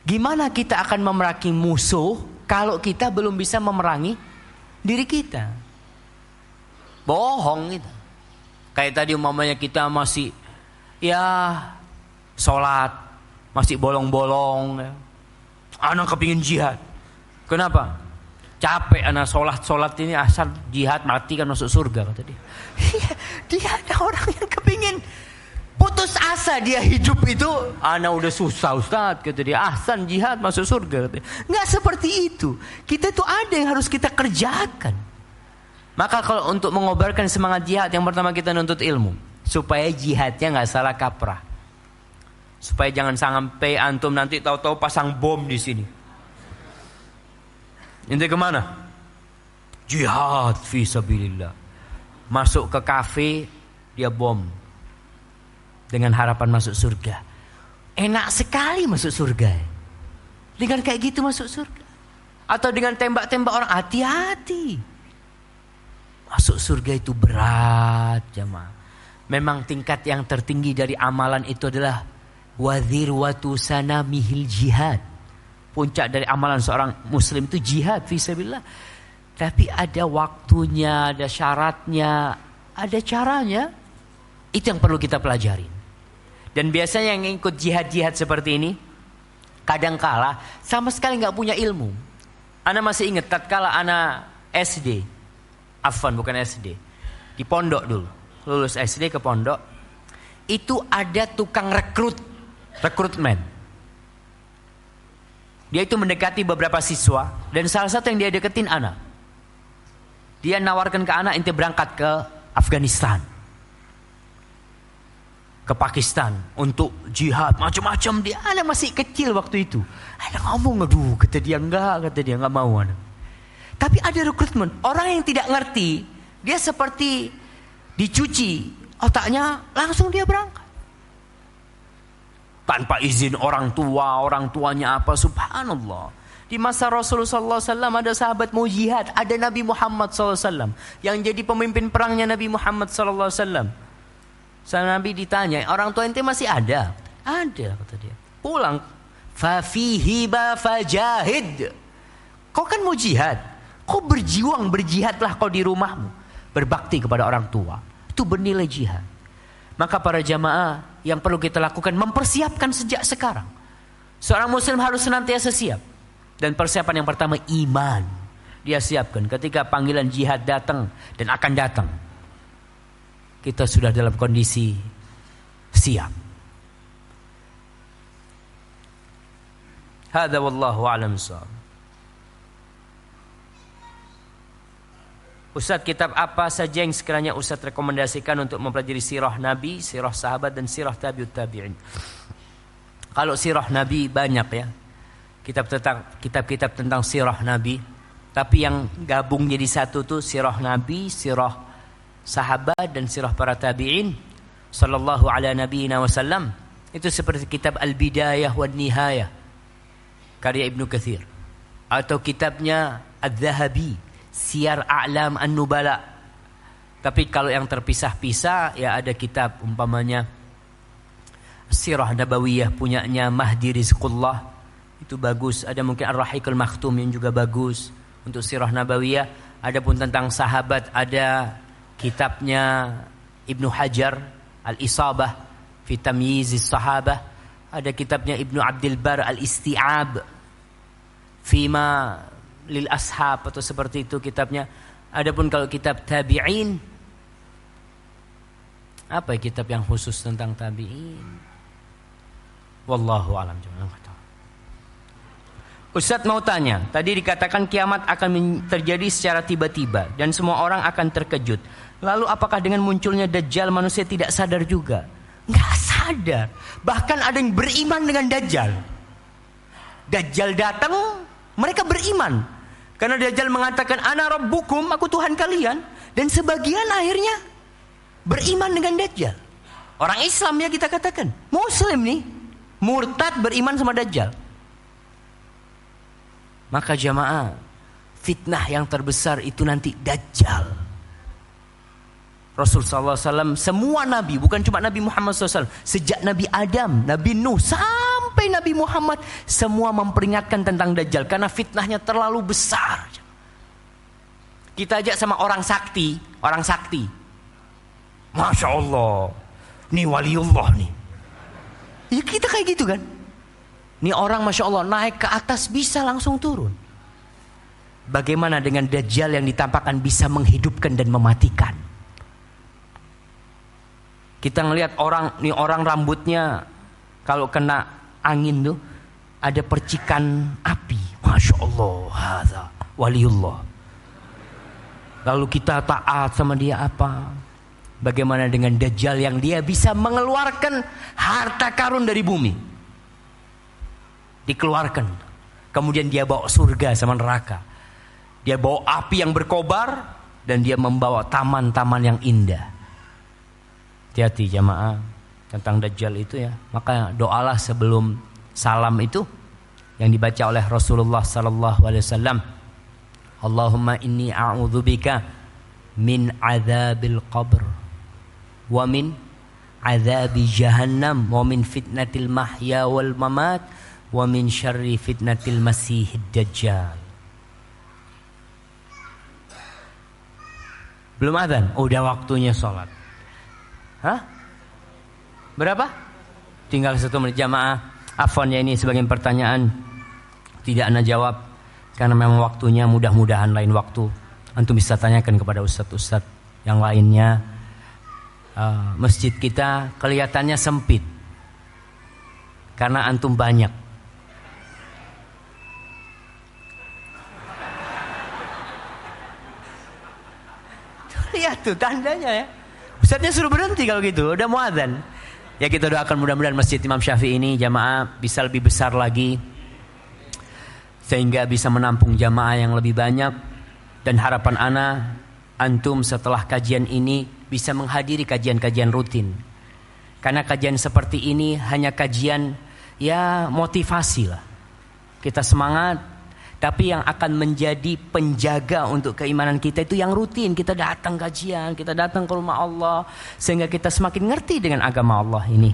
Gimana kita akan memerangi musuh kalau kita belum bisa memerangi diri kita? Bohong kita. Kayak tadi umpamanya kita masih sholat masih bolong-bolong ya. Anak kepingin jihad. Kenapa? Capek anak sholat ini, asal jihad mati kan masuk surga kata dia. Dia ada orang yang kepingin putus asa, dia hidup itu anak udah susah Ustaz kata dia, ahsan jihad masuk surga kata dia. Nggak seperti itu. Kita itu ada yang harus kita kerjakan. Maka kalau untuk mengobarkan semangat jihad, yang pertama kita nuntut ilmu supaya jihadnya nggak salah kaprah, supaya jangan sampai antum nanti tahu-tahu pasang bom di sini. Ente kemana? Jihad fi sabilillah. Masuk ke kafe, dia bom dengan harapan masuk surga. Enak sekali masuk surga. Dengan kayak gitu masuk surga. Atau dengan tembak-tembak orang, hati-hati. Masuk surga itu berat jemaah. Memang tingkat yang tertinggi dari amalan itu adalah wadhirwatu sanamihil jihad. Puncak dari amalan seorang muslim itu jihad fisabilillah. Tapi ada waktunya, ada syaratnya, ada caranya. Itu yang perlu kita pelajari. Dan biasanya yang ikut jihad-jihad seperti ini kadangkala sama sekali nggak punya ilmu. Ana masih ingat tatkala ana SD, bukan SD, di pondok dulu, lulus SD ke pondok, itu ada tukang rekrutmen. Dia itu mendekati beberapa siswa dan salah satu yang dia deketin ana. Dia nawarkan ke ana, ente berangkat ke Afghanistan, ke Pakistan untuk jihad macam-macam. Dia anak masih kecil waktu itu. Anak ngomong, aduh, kata dia nggak mau anak. Tapi ada rekrutmen, orang yang tidak ngerti, dia seperti dicuci otaknya, langsung dia berangkat. Tanpa izin orang tuanya apa, subhanallah. Di masa Rasulullah SAW ada sahabat mau jihad, ada Nabi Muhammad SAW yang jadi pemimpin perangnya Nabi Muhammad SAW. Nabi ditanya, orang tua ente masih ada? Ada, kata dia. Pulang. Fafihi ba fajahid. Kau kan mau jihad, kau berjihadlah kau di rumahmu, berbakti kepada orang tua. Itu bernilai jihad. Maka para jamaah yang perlu kita lakukan, mempersiapkan sejak sekarang. Seorang muslim harus senantiasa siap. Dan persiapan yang pertama iman. Dia siapkan ketika panggilan jihad datang dan akan datang, kita sudah dalam kondisi siap. Hadza wallahu a'lam bissawab. Ustaz, kitab apa saja yang sekiranya Ustaz rekomendasikan untuk mempelajari sirah Nabi, sirah sahabat dan sirah tabi'ut tabi'in? Kalau sirah Nabi banyak ya. Kitab-kitab tentang sirah Nabi, tapi yang gabung jadi satu tuh sirah Nabi, sirah sahabat dan sirah para tabi'in sallallahu ala nabiyina wasallam. Itu seperti kitab Al-Bidayah wan Nihayah karya Ibnu Katsir, atau kitabnya Adz-Dzahabi Siyar A'lam An-Nubala. Tapi kalau yang terpisah-pisah ya ada kitab umpamanya Sirah Nabawiyah punyanya Mahdi Rizqullah, itu bagus. Ada mungkin Ar-Rahiqul Makhtum yang juga bagus untuk Sirah Nabawiyah. Adapun tentang sahabat ada kitabnya Ibnu Hajar Al-Isabah fi Tamyizis Sahabah. Ada kitabnya Ibnu Abdul Bar Al-Isti'ab Fima Lil Ashab, atau seperti itu kitabnya. Adapun kalau kitab tabi'in, apa ya kitab yang khusus tentang tabi'in? Wallahu a'lam. Ustaz mau tanya, tadi dikatakan kiamat akan terjadi secara tiba-tiba dan semua orang akan terkejut. Lalu apakah dengan munculnya Dajjal manusia tidak sadar juga? Nggak sadar. Bahkan ada yang beriman dengan Dajjal. Dajjal datang, mereka beriman. Karena Dajjal mengatakan, Ana Rabbukum, aku Tuhan kalian. Dan sebagian akhirnya beriman dengan Dajjal. Orang Islam ya kita katakan. Muslim nih, murtad beriman sama Dajjal. Maka jamaah, fitnah yang terbesar itu nanti Dajjal. Rasulullah SAW, semua Nabi, bukan cuma Nabi Muhammad SAW, sejak Nabi Adam, Nabi Nuh, sampai Nabi Muhammad, semua memperingatkan tentang Dajjal. Karena fitnahnya terlalu besar. Kita ajak sama orang sakti. Masya Allah, ini waliullah nih. Ya kita kayak gitu kan. Ini orang Masya Allah naik ke atas bisa langsung turun. Bagaimana dengan Dajjal yang ditampakkan bisa menghidupkan dan mematikan? Kita ngelihat orang rambutnya kalau kena angin tuh ada percikan api. Masya Allah, hadza waliullah. Lalu kita taat sama dia apa? Bagaimana dengan Dajjal yang dia bisa mengeluarkan harta karun dari bumi? Dikeluarkan, kemudian dia bawa surga sama neraka. Dia bawa api yang berkobar dan dia membawa taman-taman yang indah. Hati-hati jamaah tentang Dajjal itu ya. Maka doalah sebelum salam itu yang dibaca oleh Rasulullah sallallahu alaihi wasallam. Allahumma inni a'udzubika min adzabil qabr wa min adzabi jahannam wa min fitnatil mahya wal mamat wa min syarri fitnatil masihid dajjal. Belum adzan, udah waktunya sholat. Hah? Berapa? Tinggal 1 menit jamaah. Afwan ya, ini sebagian pertanyaan tidak ana jawab karena memang waktunya, mudah-mudahan lain waktu antum bisa tanyakan kepada ustadz-ustadz yang lainnya. Masjid kita kelihatannya sempit karena antum banyak. Lihat tuh tandanya ya. Ustadznya suruh berhenti kalau gitu, udah mau adzan. Ya kita doakan mudah-mudahan Masjid Imam Syafi'i ini jamaah bisa lebih besar lagi, sehingga bisa menampung jamaah yang lebih banyak. Dan harapan ana, antum setelah kajian ini bisa menghadiri kajian-kajian rutin. Karena kajian seperti ini hanya kajian ya motivasi lah. Kita semangat. Tapi yang akan menjadi penjaga untuk keimanan kita itu yang rutin. Kita datang kajian, kita datang ke rumah Allah, sehingga kita semakin ngerti dengan agama Allah ini.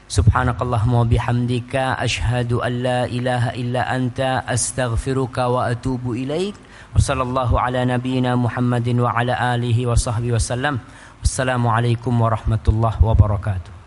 Subhanakallahumma bihamdika asyhadu an la ilaha illa anta astaghfiruka wa atubu ilaik. Wassallallahu ala nabiyyina Muhammadin wa ala alihi wa sahbihi wasallam. Wassalamualaikum warahmatullahi wabarakatuh.